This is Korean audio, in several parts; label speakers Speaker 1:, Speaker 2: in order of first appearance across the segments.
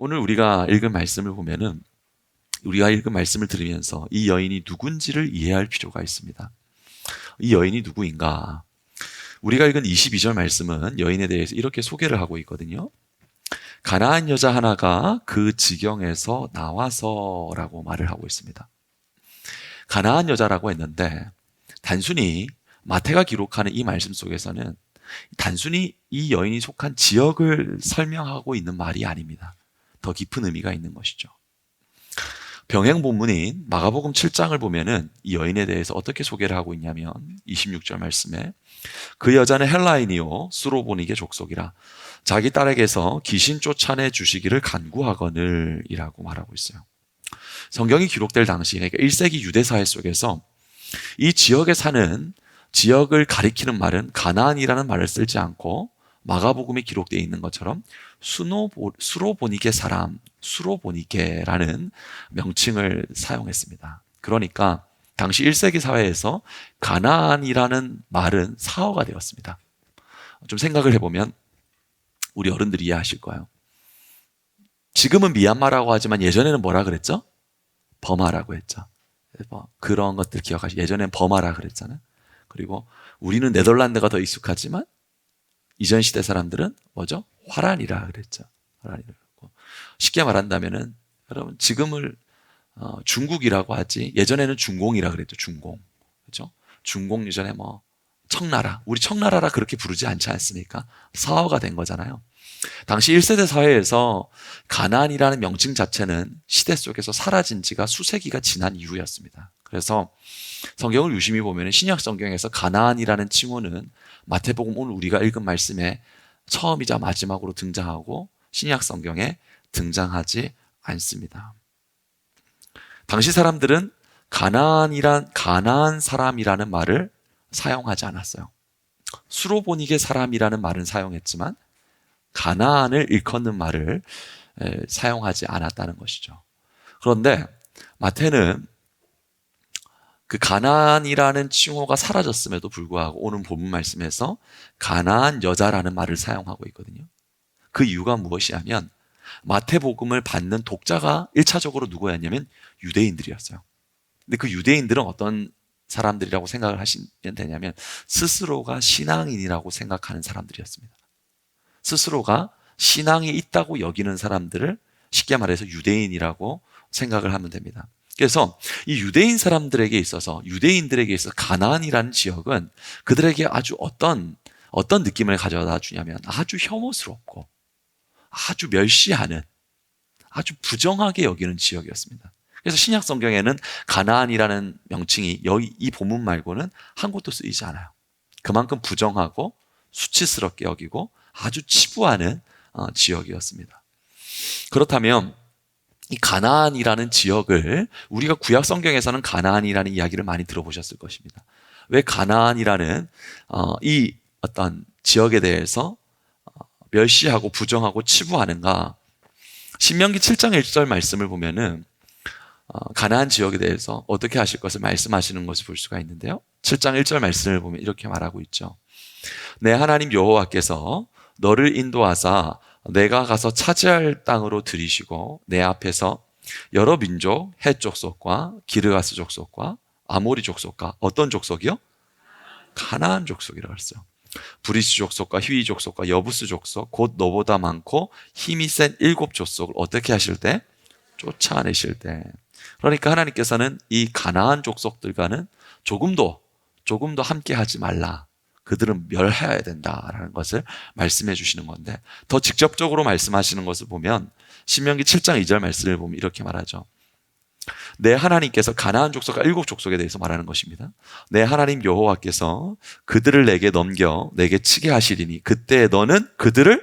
Speaker 1: 오늘 우리가 읽은 말씀을 보면은 우리가 읽은 말씀을 들으면서 이 여인이 누군지를 이해할 필요가 있습니다. 이 여인이 누구인가? 우리가 읽은 22절 말씀은 여인에 대해서 이렇게 소개를 하고 있거든요. 가나안 여자 하나가 그 지경에서 나와서라고 말을 하고 있습니다. 가나안 여자라고 했는데 단순히 마태가 기록하는 이 말씀 속에서는 단순히 이 여인이 속한 지역을 설명하고 있는 말이 아닙니다. 더 깊은 의미가 있는 것이죠. 병행 본문인 마가복음 7장을 보면은 이 여인에 대해서 어떻게 소개를 하고 있냐면 26절 말씀에 그 여자는 헬라인이요 수로보니게 족속이라 자기 딸에게서 귀신 쫓아내 주시기를 간구하거늘 이라고 말하고 있어요. 성경이 기록될 당시, 그러니까 1세기 유대사회 속에서 이 지역에 사는, 지역을 가리키는 말은 가나안이라는 말을 쓰지 않고 마가복음에 기록되어 있는 것처럼 수로보니게 사람, 수로보니게라는 명칭을 사용했습니다. 그러니까 당시 1세기 사회에서 가나안이라는 말은 사어가 되었습니다. 좀 생각을 해보면 우리 어른들이 이해하실 거예요. 지금은 미얀마라고 하지만 예전에는 뭐라 그랬죠? 버마라고 했죠. 그런 것들 기억하시죠? 예전엔 버마라 그랬잖아요. 그리고 우리는 네덜란드가 더 익숙하지만 이전 시대 사람들은 뭐죠? 화란이라 그랬죠. 화란이라고. 쉽게 말한다면은 여러분 지금을 중국이라고 하지 예전에는 중공이라 그랬죠. 중공. 그렇죠? 중공 예전에 뭐 청나라. 우리 청나라라 그렇게 부르지 않지 않습니까? 사어가 된 거잖아요. 당시 1세대 사회에서 가나안이라는 명칭 자체는 시대 속에서 사라진 지가 수세기가 지난 이후였습니다. 그래서 성경을 유심히 보면 신약 성경에서 가나안이라는 칭호는 마태복음 오늘 우리가 읽은 말씀에 처음이자 마지막으로 등장하고 신약 성경에 등장하지 않습니다. 당시 사람들은 가나안 사람이라는 말을 사용하지 않았어요. 수로보니게 사람이라는 말은 사용했지만 가나안을 일컫는 말을 사용하지 않았다는 것이죠. 그런데 마태는 그 가나안이라는 칭호가 사라졌음에도 불구하고 오늘 본문 말씀에서 가나안 여자라는 말을 사용하고 있거든요. 그 이유가 무엇이냐면 마태복음을 받는 독자가 1차적으로 누구였냐면 유대인들이었어요. 근데 그 유대인들은 어떤 사람들이라고 생각을 하시면 되냐면 스스로가 신앙인이라고 생각하는 사람들이었습니다. 스스로가 신앙이 있다고 여기는 사람들을 쉽게 말해서 유대인이라고 생각을 하면 됩니다. 그래서 이 유대인 사람들에게 있어서 유대인들에게 있어서 가나안이라는 지역은 그들에게 아주 어떤 느낌을 가져다 주냐면 아주 혐오스럽고 아주 멸시하는 아주 부정하게 여기는 지역이었습니다. 그래서 신약 성경에는 가나안이라는 명칭이 여기 이 본문 말고는 한 곳도 쓰이지 않아요. 그만큼 부정하고 수치스럽게 여기고 아주 치부하는 지역이었습니다. 그렇다면 이 가나안이라는 지역을 우리가 구약 성경에서는 가나안이라는 이야기를 많이 들어보셨을 것입니다. 왜 가나안이라는 이 어떤 지역에 대해서 멸시하고 부정하고 치부하는가? 신명기 7장 1절 말씀을 보면은 가나안 지역에 대해서 어떻게 하실 것을 말씀하시는 것을 볼 수가 있는데요. 7장 1절 말씀을 보면 이렇게 말하고 있죠. 내 하나님 여호와께서 너를 인도하사 내가 가서 차지할 땅으로 들이시고 내 앞에서 여러 민족 헷 족속과 기르가스 족속과 아모리 족속과 어떤 족속이요? 가나안 족속이라고 했어요. 브리스 족속과 히위 족속과 여부스 족속 곧 너보다 많고 힘이 센 7 족속을 어떻게 하실 때? 쫓아내실 때. 그러니까 하나님께서는 이 가나안 족속들과는 조금도 함께 하지 말라. 그들은 멸해야 된다라는 것을 말씀해 주시는 건데 더 직접적으로 말씀하시는 것을 보면 신명기 7장 2절 말씀을 보면 이렇게 말하죠. 내 하나님께서 가나안 족속과 7 족속에 대해서 말하는 것입니다. 내 하나님 여호와께서 그들을 내게 넘겨 내게 치게 하시리니 그때 너는 그들을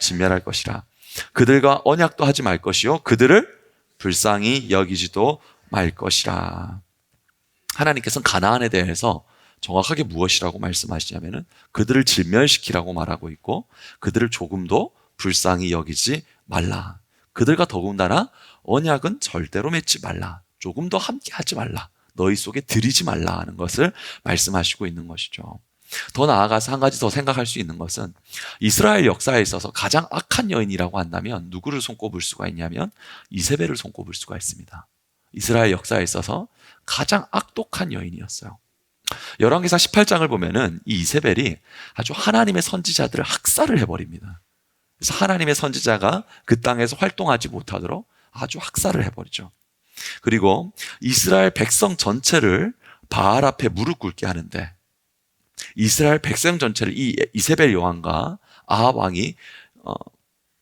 Speaker 1: 진멸할 것이라. 그들과 언약도 하지 말 것이요 그들을 불쌍히 여기지도 말 것이라. 하나님께서는 가나안에 대해서 정확하게 무엇이라고 말씀하시냐면은 그들을 진멸시키라고 말하고 있고 그들을 조금도 불쌍히 여기지 말라. 그들과 더군다나 언약은 절대로 맺지 말라. 조금도 함께 하지 말라. 너희 속에 들이지 말라 하는 것을 말씀하시고 있는 것이죠. 더 나아가서 한 가지 더 생각할 수 있는 것은 이스라엘 역사에 있어서 가장 악한 여인이라고 한다면 누구를 손꼽을 수가 있냐면 이세벨을 손꼽을 수가 있습니다. 이스라엘 역사에 있어서 가장 악독한 여인이었어요. 열왕기상 18장을 보면은 이 이세벨이 아주 하나님의 선지자들을 학살을 해버립니다. 그래서 하나님의 선지자가 그 땅에서 활동하지 못하도록 아주 학살을 해버리죠. 그리고 이스라엘 백성 전체를 바알 앞에 무릎 꿇게 하는데, 이스라엘 백성 전체를 이 이세벨 여왕과 아합 왕이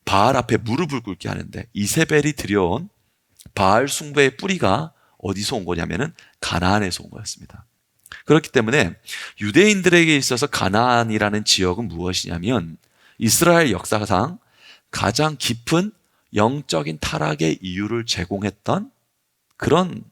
Speaker 1: 바알 앞에 무릎을 꿇게 하는데, 이세벨이 들여온 바알 숭배의 뿌리가 어디서 온 거냐면은 가나안에서 온 거였습니다. 그렇기 때문에 유대인들에게 있어서 가나안이라는 지역은 무엇이냐면 이스라엘 역사상 가장 깊은 영적인 타락의 이유를 제공했던 그런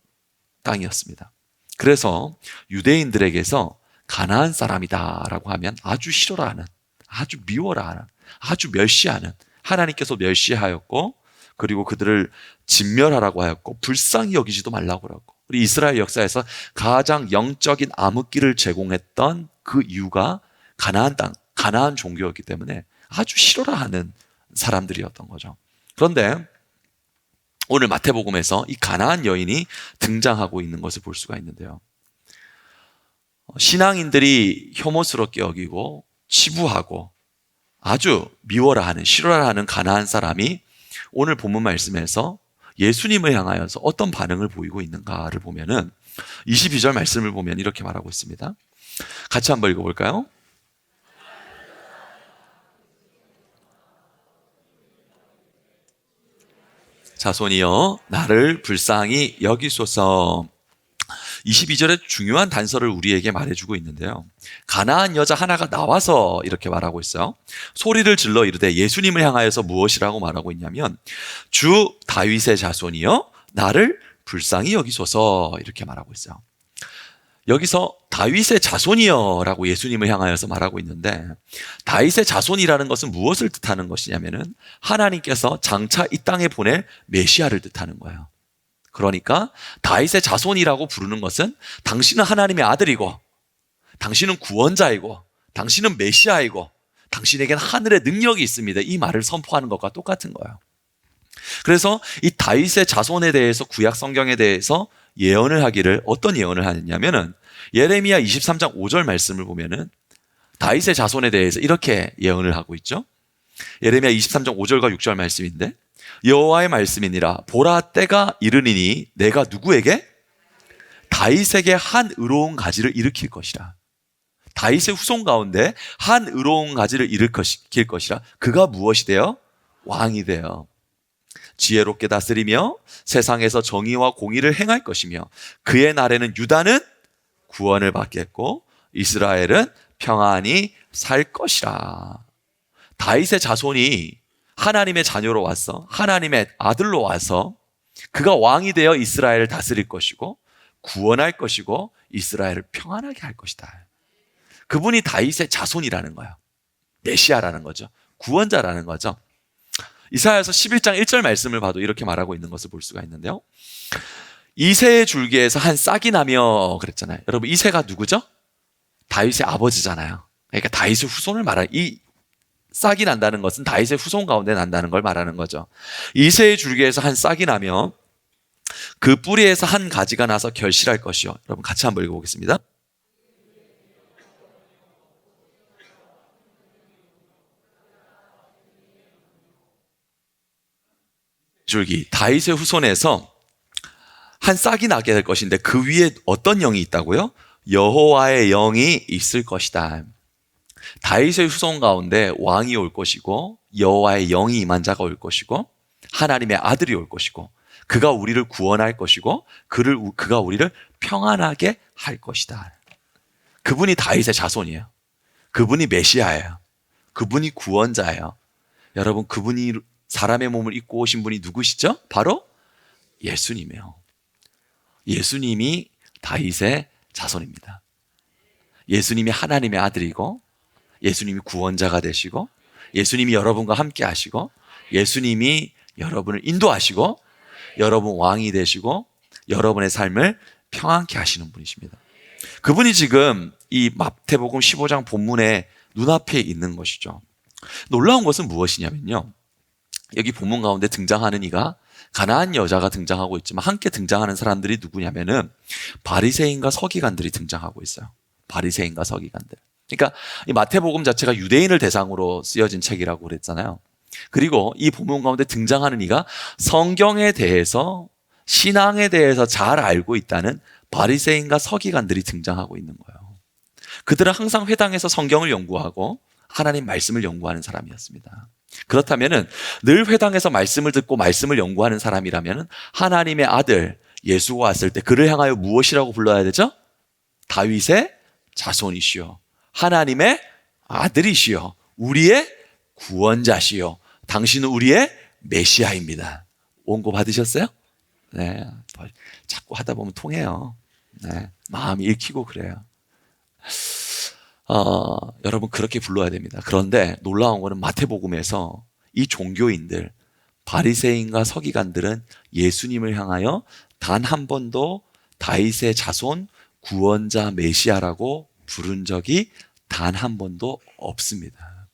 Speaker 1: 땅이었습니다. 그래서 유대인들에게서 가나안 사람이다라고 하면 아주 싫어라 하는, 아주 미워라 하는, 아주 멸시하는, 하나님께서 멸시하였고 그리고 그들을 진멸하라고 하였고 불쌍히 여기지도 말라고 하고, 우리 이스라엘 역사에서 가장 영적인 암흑기를 제공했던 그 이유가 가나안 땅, 가나안 종교였기 때문에 아주 싫어라 하는 사람들이었던 거죠. 그런데 오늘 마태복음에서 이 가나안 여인이 등장하고 있는 것을 볼 수가 있는데요. 신앙인들이 혐오스럽게 여기고 치부하고 아주 미워라 하는, 싫어라 하는 가나안 사람이 오늘 본문 말씀에서 예수님을 향하여서 어떤 반응을 보이고 있는가를 보면은 22절 말씀을 보면 이렇게 말하고 있습니다. 같이 한번 읽어볼까요? 자손이여 나를 불쌍히 여기소서. 22절에 중요한 단서를 우리에게 말해주고 있는데요. 가나안 여자 하나가 나와서 이렇게 말하고 있어요. 소리를 질러 이르되 예수님을 향하여서 무엇이라고 말하고 있냐면 주 다윗의 자손이여 나를 불쌍히 여기소서 이렇게 말하고 있어요. 여기서 다윗의 자손이여 라고 예수님을 향하여서 말하고 있는데, 다윗의 자손이라는 것은 무엇을 뜻하는 것이냐면은 하나님께서 장차 이 땅에 보낼 메시아를 뜻하는 거예요. 그러니까 다윗의 자손이라고 부르는 것은 당신은 하나님의 아들이고 당신은 구원자이고 당신은 메시아이고 당신에게는 하늘의 능력이 있습니다, 이 말을 선포하는 것과 똑같은 거예요. 그래서 이 다윗의 자손에 대해서 구약 성경에 대해서 예언을 하기를, 어떤 예언을 하느냐면은 예레미야 23장 5절 말씀을 보면은 다윗의 자손에 대해서 이렇게 예언을 하고 있죠. 예레미야 23장 5절과 6절 말씀인데, 여호와의 말씀이니라 보라 때가 이르니니 내가 누구에게? 다윗에게 한 의로운 가지를 일으킬 것이라. 다윗의 후손 가운데 한 의로운 가지를 일으킬 것이라. 그가 무엇이 되어? 왕이 되어 지혜롭게 다스리며 세상에서 정의와 공의를 행할 것이며 그의 날에는 유다는 구원을 받겠고 이스라엘은 평안히 살 것이라. 다윗의 자손이 하나님의 자녀로 와서 하나님의 아들로 와서 그가 왕이 되어 이스라엘을 다스릴 것이고 구원할 것이고 이스라엘을 평안하게 할 것이다. 그분이 다윗의 자손이라는 거예요. 메시아라는 거죠. 구원자라는 거죠. 이사야서 11장 1절 말씀을 봐도 이렇게 말하고 있는 것을 볼 수가 있는데요. 이새의 줄기에서 한 싹이 나며 그랬잖아요. 여러분, 이새가 누구죠? 다윗의 아버지잖아요. 그러니까 다윗의 후손을 말하는, 이 싹이 난다는 것은 다윗의 후손 가운데 난다는 걸 말하는 거죠. 이새의 줄기에서 한 싹이 나며 그 뿌리에서 한 가지가 나서 결실할 것이요. 여러분 같이 한번 읽어보겠습니다. 줄기, 다윗의 후손에서 한 싹이 나게 될 것인데 그 위에 어떤 영이 있다고요? 여호와의 영이 있을 것이다. 다윗의 후손 가운데 왕이 올 것이고 여호와의 영이 임한 자가 올 것이고 하나님의 아들이 올 것이고 그가 우리를 구원할 것이고 그가 우리를 평안하게 할 것이다. 그분이 다윗의 자손이에요. 그분이 메시아예요. 그분이 구원자예요. 여러분, 그분이 사람의 몸을 입고 오신 분이 누구시죠? 바로 예수님이에요. 예수님이 다윗의 자손입니다. 예수님이 하나님의 아들이고 예수님이 구원자가 되시고 예수님이 여러분과 함께 하시고 예수님이 여러분을 인도하시고 여러분 왕이 되시고 여러분의 삶을 평안케 하시는 분이십니다. 그분이 지금 이 마태복음 15장 본문에 눈앞에 있는 것이죠. 놀라운 것은 무엇이냐면요, 여기 본문 가운데 등장하는 이가 가나안 여자가 등장하고 있지만 함께 등장하는 사람들이 누구냐면은 바리새인과 서기관들이 등장하고 있어요. 바리새인과 서기관들. 그러니까 이 마태복음 자체가 유대인을 대상으로 쓰여진 책이라고 그랬잖아요. 그리고 이 본문 가운데 등장하는 이가 성경에 대해서, 신앙에 대해서 잘 알고 있다는 바리새인과 서기관들이 등장하고 있는 거예요. 그들은 항상 회당에서 성경을 연구하고 하나님 말씀을 연구하는 사람이었습니다. 그렇다면은 늘 회당에서 말씀을 듣고 말씀을 연구하는 사람이라면은 하나님의 아들 예수가 왔을 때 그를 향하여 무엇이라고 불러야 되죠? 다윗의 자손이시여, 하나님의 아들이시여, 우리의 구원자시여, 당신은 우리의 메시아입니다. 원고 받으셨어요? 네, 자꾸 하다 보면 통해요. 네, 마음이 읽히고 그래요. 여러분 그렇게 불러야 됩니다. 그런데 놀라운 것은 마태복음에서 이 종교인들, 바리새인과 서기관들은 예수님을 향하여 단 한 번도 다윗의 자손, 구원자, 메시아라고 부른 적이 단 한 번도 없습니다.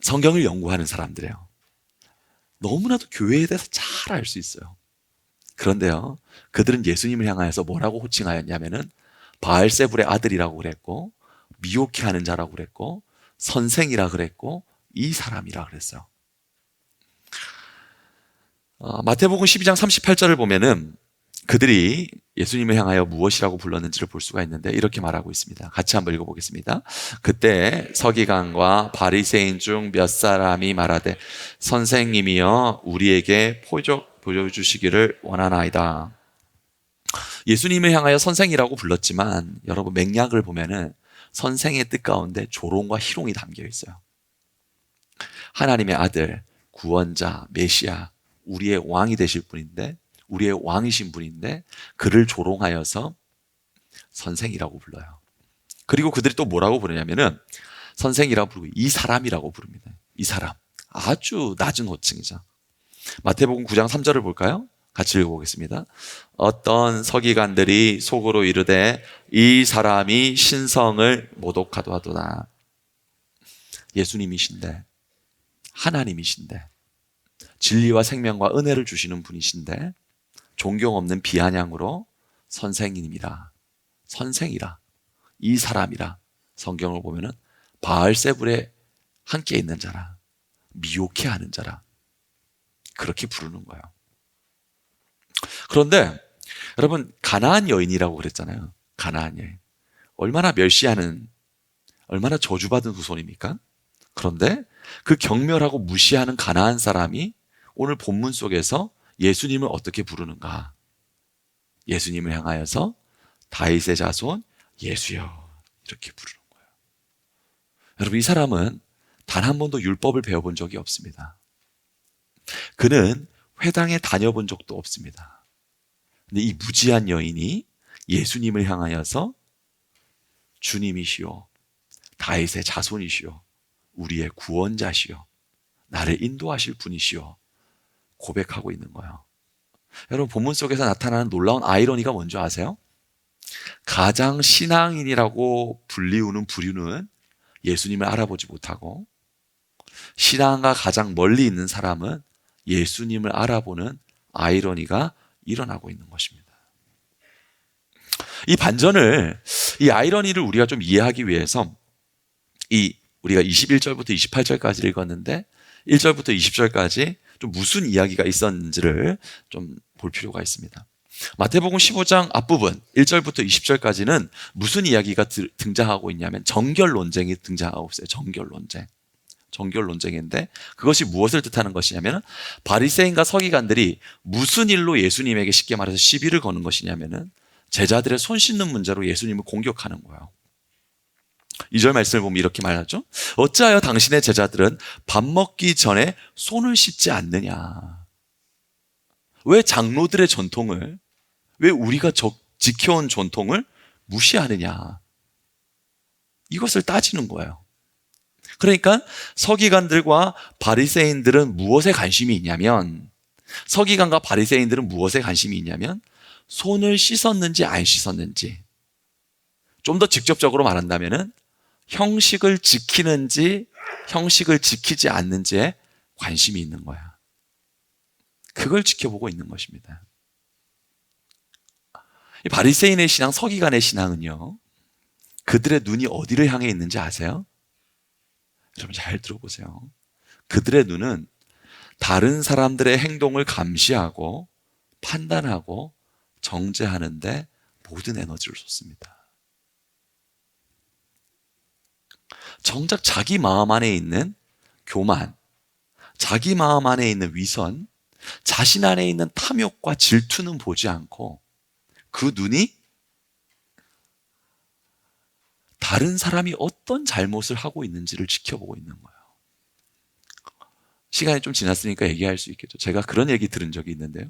Speaker 1: 성경을 연구하는 사람들이에요. 너무나도 교회에 대해서 잘 알 수 있어요. 그런데요, 그들은 예수님을 향하여서 뭐라고 호칭하였냐면은 바알세불의 아들이라고 그랬고, 미혹해 하는 자라고 그랬고, 선생이라 그랬고, 이 사람이라 그랬어요. 마태복음 12장 38절을 보면은 그들이 예수님을 향하여 무엇이라고 불렀는지를 볼 수가 있는데 이렇게 말하고 있습니다. 같이 한번 읽어보겠습니다. 그때 서기관과 바리새인 중 몇 사람이 말하되 선생님이여 우리에게 표적 보여주시기를 원하나이다. 예수님을 향하여 선생이라고 불렀지만 여러분 맥락을 보면은 선생의 뜻 가운데 조롱과 희롱이 담겨 있어요. 하나님의 아들, 구원자, 메시아, 우리의 왕이 되실 분인데, 우리의 왕이신 분인데 그를 조롱하여서 선생이라고 불러요. 그리고 그들이 또 뭐라고 부르냐면은 선생이라고 부르고 이 사람이라고 부릅니다. 이 사람. 아주 낮은 호칭이죠. 마태복음 9장 3절을 볼까요? 같이 읽어보겠습니다. 어떤 서기관들이 속으로 이르되 이 사람이 신성을 모독하도다. 예수님이신데, 하나님이신데, 진리와 생명과 은혜를 주시는 분이신데 존경 없는 비아냥으로 선생님이라, 선생이라, 이 사람이라, 성경을 보면은 바알세불에 함께 있는 자라, 미혹해 하는 자라, 그렇게 부르는 거예요. 그런데 여러분 가나안 여인이라고 그랬잖아요. 가나안 여인. 얼마나 멸시하는, 얼마나 저주받은 후손입니까? 그런데 그 경멸하고 무시하는 가나안 사람이 오늘 본문 속에서 예수님을 어떻게 부르는가? 예수님을 향하여서 다윗의 자손 예수여 이렇게 부르는 거예요. 여러분 이 사람은 단 한 번도 율법을 배워본 적이 없습니다. 그는 회당에 다녀본 적도 없습니다. 근데 이 무지한 여인이 예수님을 향하여서 주님이시오, 다윗의 자손이시오, 우리의 구원자시오, 나를 인도하실 분이시오 고백하고 있는 거예요. 여러분 본문 속에서 나타나는 놀라운 아이러니가 뭔지 아세요? 가장 신앙인이라고 불리우는 부류는 예수님을 알아보지 못하고 신앙과 가장 멀리 있는 사람은 예수님을 알아보는 아이러니가 일어나고 있는 것입니다. 이 반전을, 이 아이러니를 우리가 좀 이해하기 위해서 우리가 21절부터 28절까지 읽었는데 1절부터 20절까지 좀 무슨 이야기가 있었는지를 좀 볼 필요가 있습니다. 마태복음 15장 앞부분 1절부터 20절까지는 무슨 이야기가 등장하고 있냐면 정결 논쟁이 등장하고 있어요. 정결 논쟁인데 그것이 무엇을 뜻하는 것이냐면 바리새인과 서기관들이 무슨 일로 예수님에게 쉽게 말해서 시비를 거는 것이냐면은 제자들의 손 씻는 문제로 예수님을 공격하는 거예요. 2절 말씀을 보면 이렇게 말하죠. 어찌하여 당신의 제자들은 밥 먹기 전에 손을 씻지 않느냐? 왜 장로들의 전통을, 왜 우리가 지켜온 전통을 무시하느냐? 이것을 따지는 거예요. 그러니까 서기관들과 바리새인들은 무엇에 관심이 있냐면, 서기관과 바리새인들은 무엇에 관심이 있냐면 손을 씻었는지 안 씻었는지, 좀 더 직접적으로 말한다면은 형식을 지키는지 형식을 지키지 않는지에 관심이 있는 거야. 그걸 지켜보고 있는 것입니다. 이 바리새인의 신앙, 서기관의 신앙은요, 그들의 눈이 어디를 향해 있는지 아세요? 여러분 잘 들어보세요. 그들의 눈은 다른 사람들의 행동을 감시하고 판단하고 정죄하는데 모든 에너지를 쏟습니다. 정작 자기 마음 안에 있는 교만, 자기 마음 안에 있는 위선, 자신 안에 있는 탐욕과 질투는 보지 않고 그 눈이 다른 사람이 어떤 잘못을 하고 있는지를 지켜보고 있는 거예요. 시간이 좀 지났으니까 얘기할 수 있겠죠. 제가 그런 얘기 들은 적이 있는데요.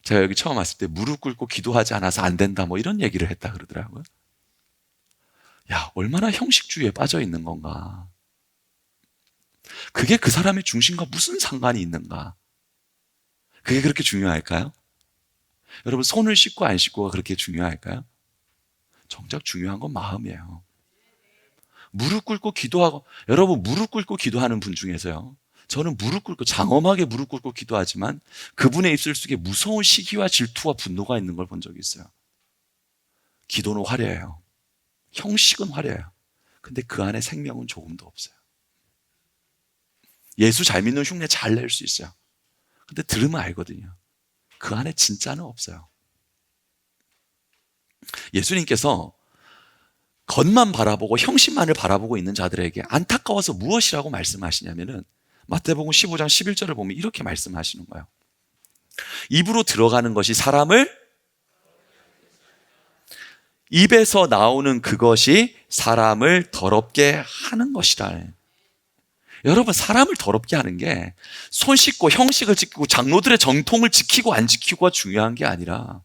Speaker 1: 제가 여기 처음 왔을 때 무릎 꿇고 기도하지 않아서 안 된다 뭐 이런 얘기를 했다 그러더라고요. 야, 얼마나 형식주의에 빠져 있는 건가. 그게 그 사람의 중심과 무슨 상관이 있는가. 그게 그렇게 중요할까요? 여러분, 손을 씻고 안 씻고가 그렇게 중요할까요? 정작 중요한 건 마음이에요. 무릎 꿇고 기도하고, 여러분 무릎 꿇고 기도하는 분 중에서요, 저는 무릎 꿇고 장엄하게 무릎 꿇고 기도하지만 그분의 입술 속에 무서운 시기와 질투와 분노가 있는 걸 본 적이 있어요. 기도는 화려해요. 형식은 화려해요. 근데 그 안에 생명은 조금도 없어요. 예수 잘 믿는 흉내 잘 낼 수 있어요. 근데 들으면 알거든요. 그 안에 진짜는 없어요. 예수님께서 겉만 바라보고 형식만을 바라보고 있는 자들에게 안타까워서 무엇이라고 말씀하시냐면은 마태복음 15장 11절을 보면 이렇게 말씀하시는 거예요. 입으로 들어가는 것이 사람을, 입에서 나오는 그것이 사람을 더럽게 하는 것이라. 여러분, 사람을 더럽게 하는 게 손 씻고 형식을 지키고 장로들의 정통을 지키고 안 지키고가 중요한 게 아니라,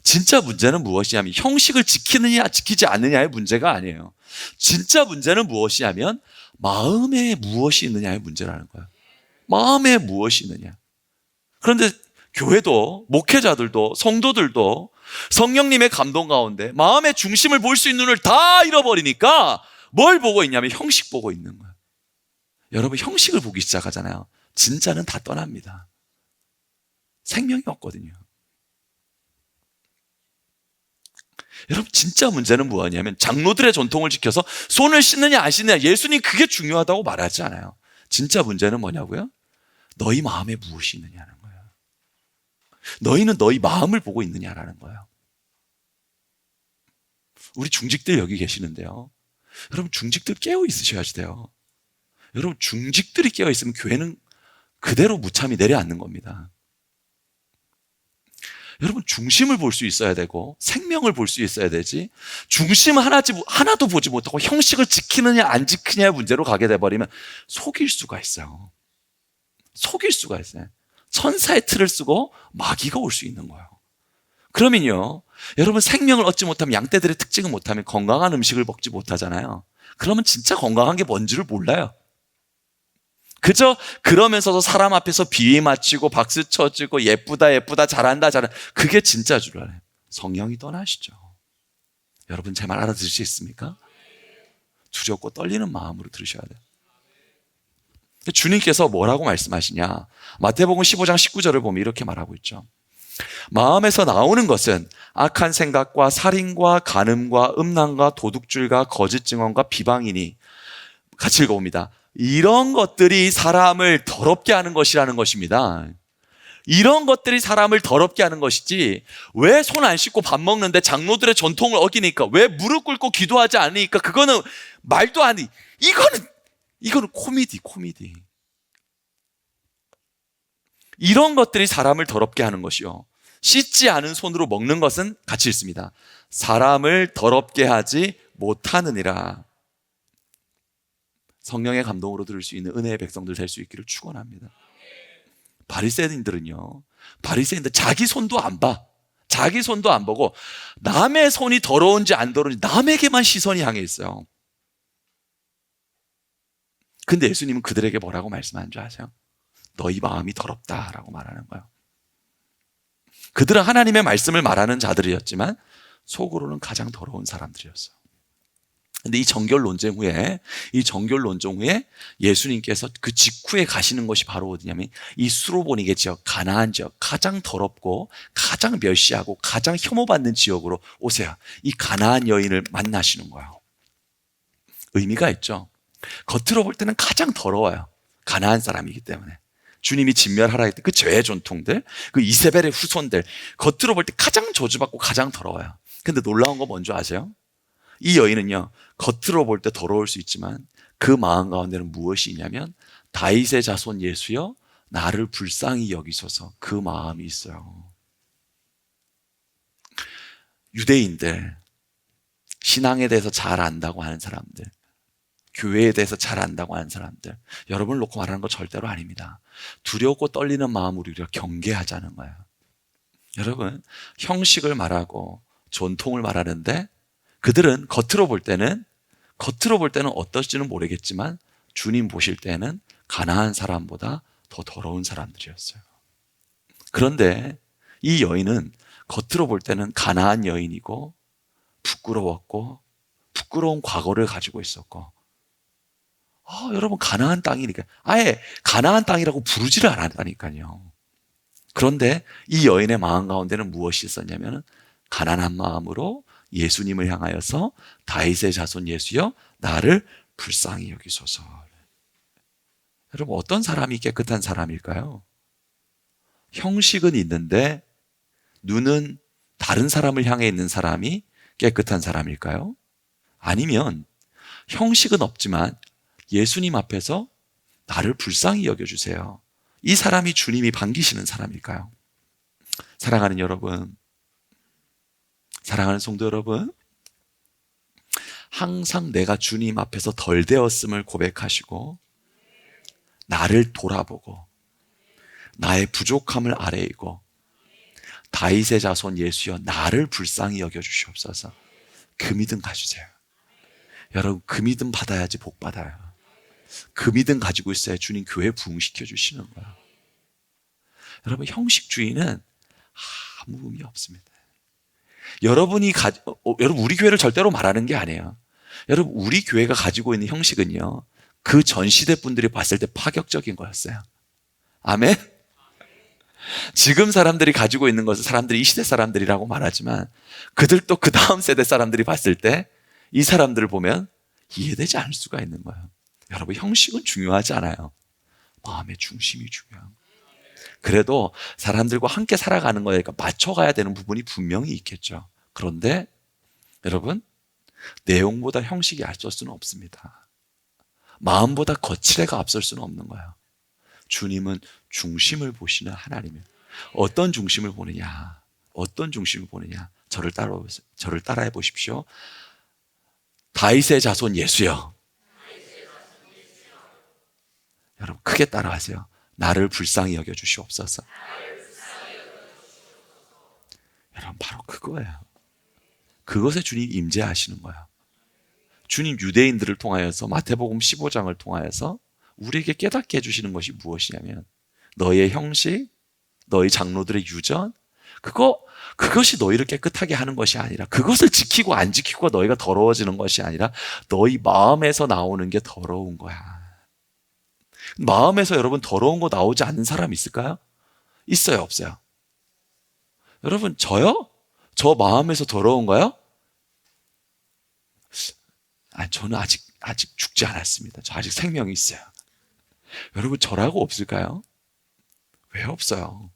Speaker 1: 진짜 문제는 무엇이냐면 형식을 지키느냐 지키지 않느냐의 문제가 아니에요. 진짜 문제는 무엇이냐면 마음에 무엇이 있느냐의 문제라는 거예요. 마음에 무엇이 있느냐. 그런데 교회도, 목회자들도, 성도들도 성령님의 감동 가운데 마음의 중심을 볼 수 있는 눈을 다 잃어버리니까 뭘 보고 있냐면 형식 보고 있는 거예요. 여러분, 형식을 보기 시작하잖아요. 진짜는 다 떠납니다. 생명이 없거든요. 여러분, 진짜 문제는 뭐냐면 장로들의 전통을 지켜서 손을 씻느냐 안 씻느냐, 예수님 그게 중요하다고 말하지 않아요. 진짜 문제는 뭐냐고요? 너희 마음에 무엇이 있느냐는 거예요. 너희는 너희 마음을 보고 있느냐라는 거예요. 우리 중직들 여기 계시는데요, 여러분 중직들 깨어 있으셔야지 돼요. 여러분, 중직들이 깨어 있으면 교회는 그대로 무참히 내려앉는 겁니다. 여러분, 중심을 볼 수 있어야 되고 생명을 볼 수 있어야 되지, 중심을 하나도 보지 못하고 형식을 지키느냐 안 지키느냐의 문제로 가게 돼버리면 속일 수가 있어요. 속일 수가 있어요. 천사의 틀을 쓰고 마귀가 올 수 있는 거예요. 그러면요, 여러분 생명을 얻지 못하면, 양떼들의 특징을 못하면 건강한 음식을 먹지 못하잖아요. 그러면 진짜 건강한 게 뭔지를 몰라요. 그저 그러면서도 사람 앞에서 비위 맞추고 박수 쳐주고 예쁘다 예쁘다 잘한다 잘한다, 그게 진짜 줄 알아요. 성령이 떠나시죠. 여러분, 제 말 알아들으시겠습니까? 두렵고 떨리는 마음으로 들으셔야 돼요. 주님께서 뭐라고 말씀하시냐, 마태복음 15장 19절을 보면 이렇게 말하고 있죠. 마음에서 나오는 것은 악한 생각과 살인과 간음과 음란과 도둑질과 거짓 증언과 비방이니, 같이 읽어봅니다. 이런 것들이 사람을 더럽게 하는 것이라는 것입니다. 이런 것들이 사람을 더럽게 하는 것이지, 왜 손 안 씻고 밥 먹는데 장로들의 전통을 어기니까, 왜 무릎 꿇고 기도하지 않으니까, 그거는 말도 안 돼. 이거는 코미디. 이런 것들이 사람을 더럽게 하는 것이요, 씻지 않은 손으로 먹는 것은, 같이 읽습니다, 사람을 더럽게 하지 못하느니라. 성령의 감동으로 들을 수 있는 은혜의 백성들 될 수 있기를 축원합니다. 바리새인들은요, 바리새인들 자기 손도 안 봐. 자기 손도 안 보고 남의 손이 더러운지 안 더러운지 남에게만 시선이 향해 있어요. 근데 예수님은 그들에게 뭐라고 말씀하는 줄 아세요? 너희 마음이 더럽다라고 말하는 거예요. 그들은 하나님의 말씀을 말하는 자들이었지만 속으로는 가장 더러운 사람들이었어요. 근데 이 정결 논쟁 후에 예수님께서 그 직후에 가시는 것이 바로 어디냐면 이 수로보니게 지역, 가나안 지역, 가장 더럽고 가장 멸시하고 가장 혐오받는 지역으로 오세요. 이 가나안 여인을 만나시는 거예요. 의미가 있죠. 겉으로 볼 때는 가장 더러워요. 가나안 사람이기 때문에. 주님이 진멸하라 했던 그 죄의 전통들, 그 이세벨의 후손들, 겉으로 볼 때 가장 저주받고 가장 더러워요. 근데 놀라운 거 뭔지 아세요? 이 여인은요, 겉으로 볼 때 더러울 수 있지만 그 마음 가운데는 무엇이 있냐면 다윗의 자손 예수여 나를 불쌍히 여기소서, 그 마음이 있어요. 유대인들, 신앙에 대해서 잘 안다고 하는 사람들, 교회에 대해서 잘 안다고 하는 사람들, 여러분을 놓고 말하는 거 절대로 아닙니다. 두렵고 떨리는 마음으로 우리가 경계하자는 거예요. 여러분, 형식을 말하고 전통을 말하는데 그들은 겉으로 볼 때는 어떨지는 모르겠지만 주님 보실 때는 가나안 사람보다 더 더러운 사람들이었어요. 그런데 이 여인은 겉으로 볼 때는 가나안 여인이고 부끄러웠고 부끄러운 과거를 가지고 있었고, 여러분, 가나안 땅이니까 아예 가나안 땅이라고 부르지를 않았다니까요. 그런데 이 여인의 마음 가운데는 무엇이 있었냐면 가난한 마음으로 예수님을 향하여서 다윗의 자손 예수여 나를 불쌍히 여기소서. 여러분, 어떤 사람이 깨끗한 사람일까요? 형식은 있는데 눈은 다른 사람을 향해 있는 사람이 깨끗한 사람일까요? 아니면 형식은 없지만 예수님 앞에서 나를 불쌍히 여겨주세요, 이 사람이 주님이 반기시는 사람일까요? 사랑하는 여러분, 사랑하는 성도 여러분, 항상 내가 주님 앞에서 덜 되었음을 고백하시고 나를 돌아보고 나의 부족함을 아뢰이고 다윗의 자손 예수여 나를 불쌍히 여겨주시옵소서, 그 믿음 가지세요. 여러분, 그 믿음 받아야지 복 받아요. 그 믿음 가지고 있어야 주님 교회 부흥시켜 주시는 거예요. 여러분, 형식주의는 아무 의미 없습니다. 여러분, 우리 교회를 절대로 말하는 게 아니에요. 여러분, 우리 교회가 가지고 있는 형식은요, 그 전 시대 분들이 봤을 때 파격적인 거였어요. 아멘? 지금 사람들이 가지고 있는 것을 사람들이 이 시대 사람들이라고 말하지만 그들도 그 다음 세대 사람들이 봤을 때 이 사람들을 보면 이해되지 않을 수가 있는 거예요. 여러분, 형식은 중요하지 않아요. 마음의 중심이 중요해요. 그래도 사람들과 함께 살아가는 거니까 맞춰가야 되는 부분이 분명히 있겠죠. 그런데 여러분, 내용보다 형식이 앞설 수는 없습니다. 마음보다 거칠애가 앞설 수는 없는 거예요. 주님은 중심을 보시는 하나님이에요. 어떤 중심을 보느냐? 저를 따라해 보십시오. 다윗의 자손 예수여. 여러분, 크게 따라하세요. 나를 불쌍히 여겨주시옵소서. 여러분, 바로 그거예요. 그것에 주님 임재하시는 거예요. 주님 유대인들을 통하여서 마태복음 15장을 통하여서 우리에게 깨닫게 해주시는 것이 무엇이냐면 너의 형식, 너희 장로들의 유전, 그것이 너희를 깨끗하게 하는 것이 아니라, 그것을 지키고 안 지키고 너희가 더러워지는 것이 아니라 너희 마음에서 나오는 게 더러운 거야. 마음에서 여러분 더러운 거 나오지 않는 사람 있을까요? 있어요, 없어요? 여러분, 저요? 저 마음에서 더러운가요? 저는 아직 죽지 않았습니다. 저 아직 생명이 있어요. 여러분, 저라고 없을까요? 왜 없어요?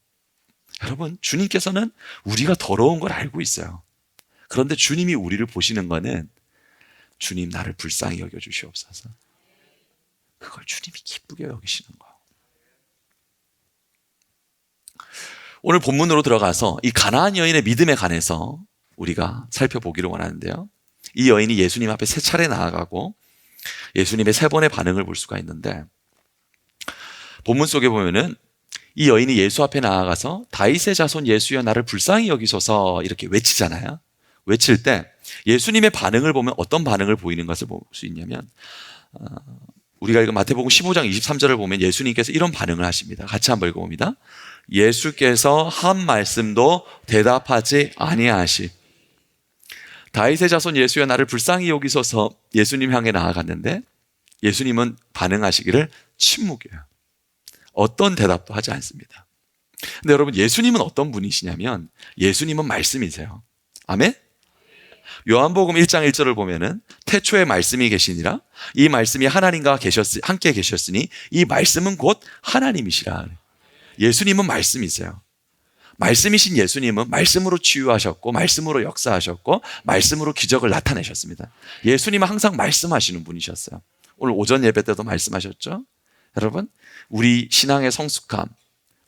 Speaker 1: 여러분, 주님께서는 우리가 더러운 걸 알고 있어요. 그런데 주님이 우리를 보시는 거는 주님 나를 불쌍히 여겨주시옵소서, 그걸 주님이 기쁘게 여기시는 거예요. 오늘 본문으로 들어가서 이 가나안 여인의 믿음에 관해서 우리가 살펴보기를 원하는데요, 이 여인이 예수님 앞에 3차례 나아가고 예수님의 3번의 반응을 볼 수가 있는데, 본문 속에 보면은 이 여인이 예수 앞에 나아가서 다윗의 자손 예수여 나를 불쌍히 여기소서 이렇게 외치잖아요. 외칠 때 예수님의 반응을 보면 어떤 반응을 보이는 것을 볼 수 있냐면 우리가 읽은 마태복음 15장 23절을 보면 예수님께서 이런 반응을 하십니다. 같이 한번 읽어봅니다. 예수께서 한 말씀도 대답하지 아니하시. 다윗의 자손 예수여 나를 불쌍히 여기소서. 예수님 향해 나아갔는데 예수님은 반응하시기를 침묵이에요. 어떤 대답도 하지 않습니다. 근데 여러분, 예수님은 어떤 분이시냐면 예수님은 말씀이세요. 아멘? 요한복음 1장 1절을 보면은 태초에 말씀이 계시니라. 이 말씀이 하나님과 함께 계셨으니 이 말씀은 곧 하나님이시라. 예수님은 말씀이세요. 말씀이신 예수님은 말씀으로 치유하셨고 말씀으로 역사하셨고 말씀으로 기적을 나타내셨습니다. 예수님은 항상 말씀하시는 분이셨어요. 오늘 오전 예배 때도 말씀하셨죠? 여러분, 우리 신앙의 성숙함,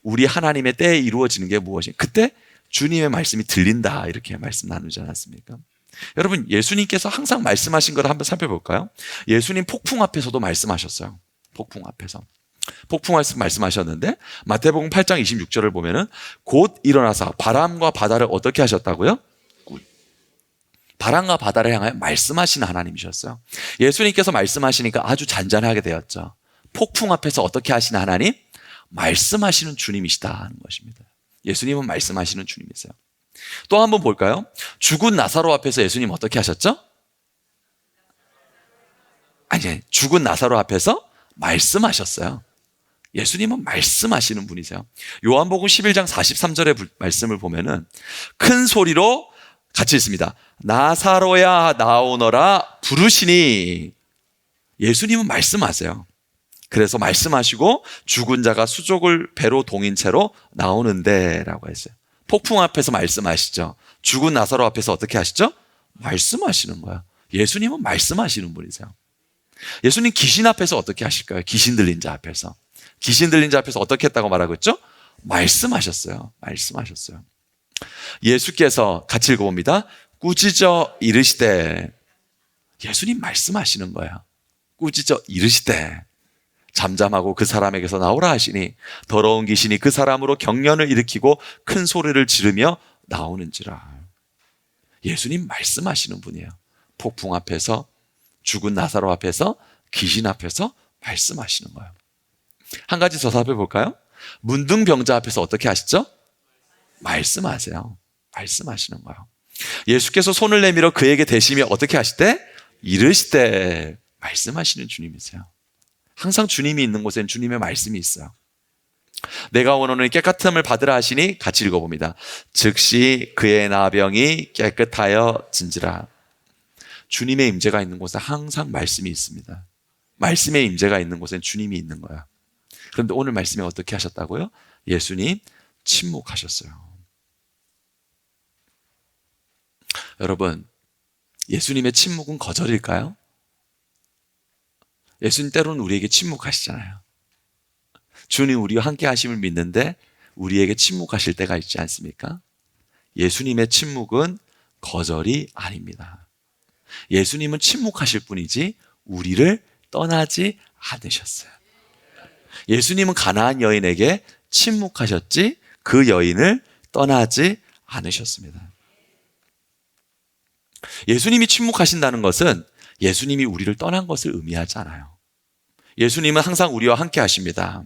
Speaker 1: 우리 하나님의 때에 이루어지는 게 무엇이? 그때 주님의 말씀이 들린다, 이렇게 말씀 나누지 않았습니까? 여러분, 예수님께서 항상 말씀하신 걸 한번 살펴볼까요? 예수님 폭풍 앞에서도 말씀하셨어요. 폭풍 앞에서. 폭풍 말씀하셨는데 마태복음 8장 26절을 보면은 곧 일어나서 바람과 바다를 어떻게 하셨다고요? 바람과 바다를 향하여 말씀하시는 하나님이셨어요. 예수님께서 말씀하시니까 아주 잔잔하게 되었죠. 폭풍 앞에서 어떻게 하시는 하나님? 말씀하시는 주님이시다 하는 것입니다. 예수님은 말씀하시는 주님이세요. 또 한번 볼까요? 죽은 나사로 앞에서 예수님 어떻게 하셨죠? 아니, 죽은 나사로 앞에서 말씀하셨어요. 예수님은 말씀하시는 분이세요. 요한복음 11장 43절의 말씀을 보면은 큰 소리로 같이 있습니다. 나사로야 나오너라 부르시니. 예수님은 말씀하세요. 그래서 말씀하시고 죽은 자가 수족을 배로 동인 채로 나오는데 라고 했어요. 폭풍 앞에서 말씀하시죠. 죽은 나사로 앞에서 어떻게 하시죠? 말씀하시는 거야. 예수님은 말씀하시는 분이세요. 예수님 귀신 앞에서 어떻게 하실까요? 귀신 들린 자 앞에서. 귀신 들린 자 앞에서 어떻게 했다고 말하고 있죠? 말씀하셨어요. 말씀하셨어요. 예수께서 같이 읽어봅니다. 꾸짖어 이르시되. 예수님 말씀하시는 거야. 꾸짖어 이르시되 잠잠하고 그 사람에게서 나오라 하시니 더러운 귀신이 그 사람으로 경련을 일으키고 큰 소리를 지르며 나오는지라. 예수님 말씀하시는 분이에요. 폭풍 앞에서, 죽은 나사로 앞에서, 귀신 앞에서 말씀하시는 거예요. 한 가지 더 살펴볼까요? 문둥병자 앞에서 어떻게 하시죠? 말씀하세요. 말씀하시는 거예요. 예수께서 손을 내밀어 그에게 대시며 어떻게 하시대? 이르시되. 말씀하시는 주님이세요. 항상 주님이 있는 곳엔 주님의 말씀이 있어요. 내가 원하는 깨끗함을 받으라 하시니 같이 읽어봅니다. 즉시 그의 나병이 깨끗하여 진지라. 주님의 임재가 있는 곳에 항상 말씀이 있습니다. 말씀의 임재가 있는 곳엔 주님이 있는 거야. 그런데 오늘 말씀에 어떻게 하셨다고요? 예수님 침묵하셨어요. 여러분, 예수님의 침묵은 거절일까요? 예수님 때로는 우리에게 침묵하시잖아요. 주님 우리와 함께 하심을 믿는데 우리에게 침묵하실 때가 있지 않습니까? 예수님의 침묵은 거절이 아닙니다. 예수님은 침묵하실 뿐이지 우리를 떠나지 않으셨어요. 예수님은 가나안 여인에게 침묵하셨지 그 여인을 떠나지 않으셨습니다. 예수님이 침묵하신다는 것은 예수님이 우리를 떠난 것을 의미하지 않아요. 예수님은 항상 우리와 함께 하십니다.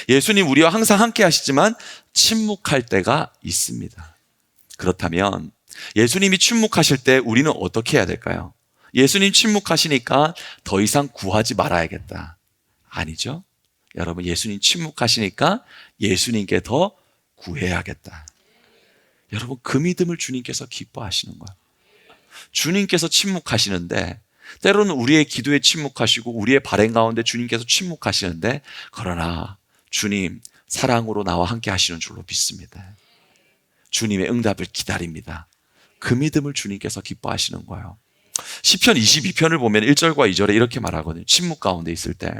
Speaker 1: 예수님 우리와 항상 함께 하시지만 침묵할 때가 있습니다. 그렇다면 예수님이 침묵하실 때 우리는 어떻게 해야 될까요? 예수님 침묵하시니까 더 이상 구하지 말아야겠다. 아니죠. 여러분, 예수님 침묵하시니까 예수님께 더 구해야겠다. 여러분, 그 믿음을 주님께서 기뻐하시는 거예요. 주님께서 침묵하시는데 때로는 우리의 기도에 침묵하시고 우리의 발행 가운데 주님께서 침묵하시는데 그러나 주님 사랑으로 나와 함께 하시는 줄로 믿습니다. 주님의 응답을 기다립니다. 그 믿음을 주님께서 기뻐하시는 거예요. 시편 22편을 보면 1절과 2절에 이렇게 말하거든요. 침묵 가운데 있을 때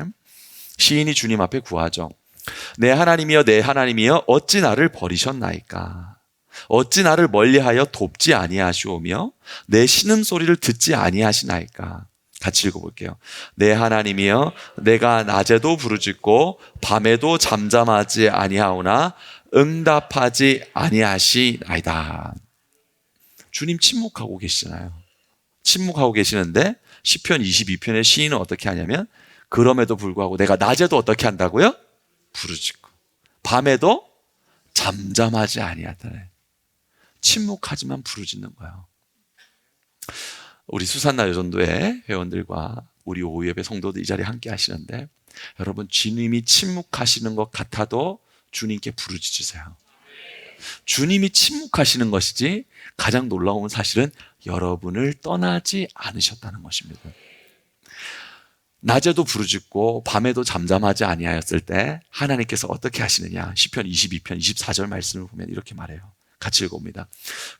Speaker 1: 시인이 주님 앞에 구하죠. 내 하나님이여 내 하나님이여 어찌 나를 버리셨나이까. 어찌 나를 멀리하여 돕지 아니하시오며 내 신음소리를 듣지 아니하시나이까. 같이 읽어볼게요. 내 하나님이여 내가 낮에도 부르짖고 밤에도 잠잠하지 아니하오나 응답하지 아니하시나이다. 주님 침묵하고 계시잖아요. 침묵하고 계시는데 시편 22편의 시인은 어떻게 하냐면 그럼에도 불구하고 내가 낮에도 어떻게 한다고요? 부르짖고 밤에도 잠잠하지 아니하더래. 침묵하지만 부르짖는 거예요. 우리 수산나 여전도의 회원들과 우리 오후예배 성도들 이 자리에 함께 하시는데, 여러분 주님이 침묵하시는 것 같아도 주님께 부르짖으세요. 주님이 침묵하시는 것이지 가장 놀라운 사실은 여러분을 떠나지 않으셨다는 것입니다. 낮에도 부르짖고 밤에도 잠잠하지 아니하였을 때 하나님께서 어떻게 하시느냐. 시편 22편 24절 말씀을 보면 이렇게 말해요. 같이 읽어봅니다.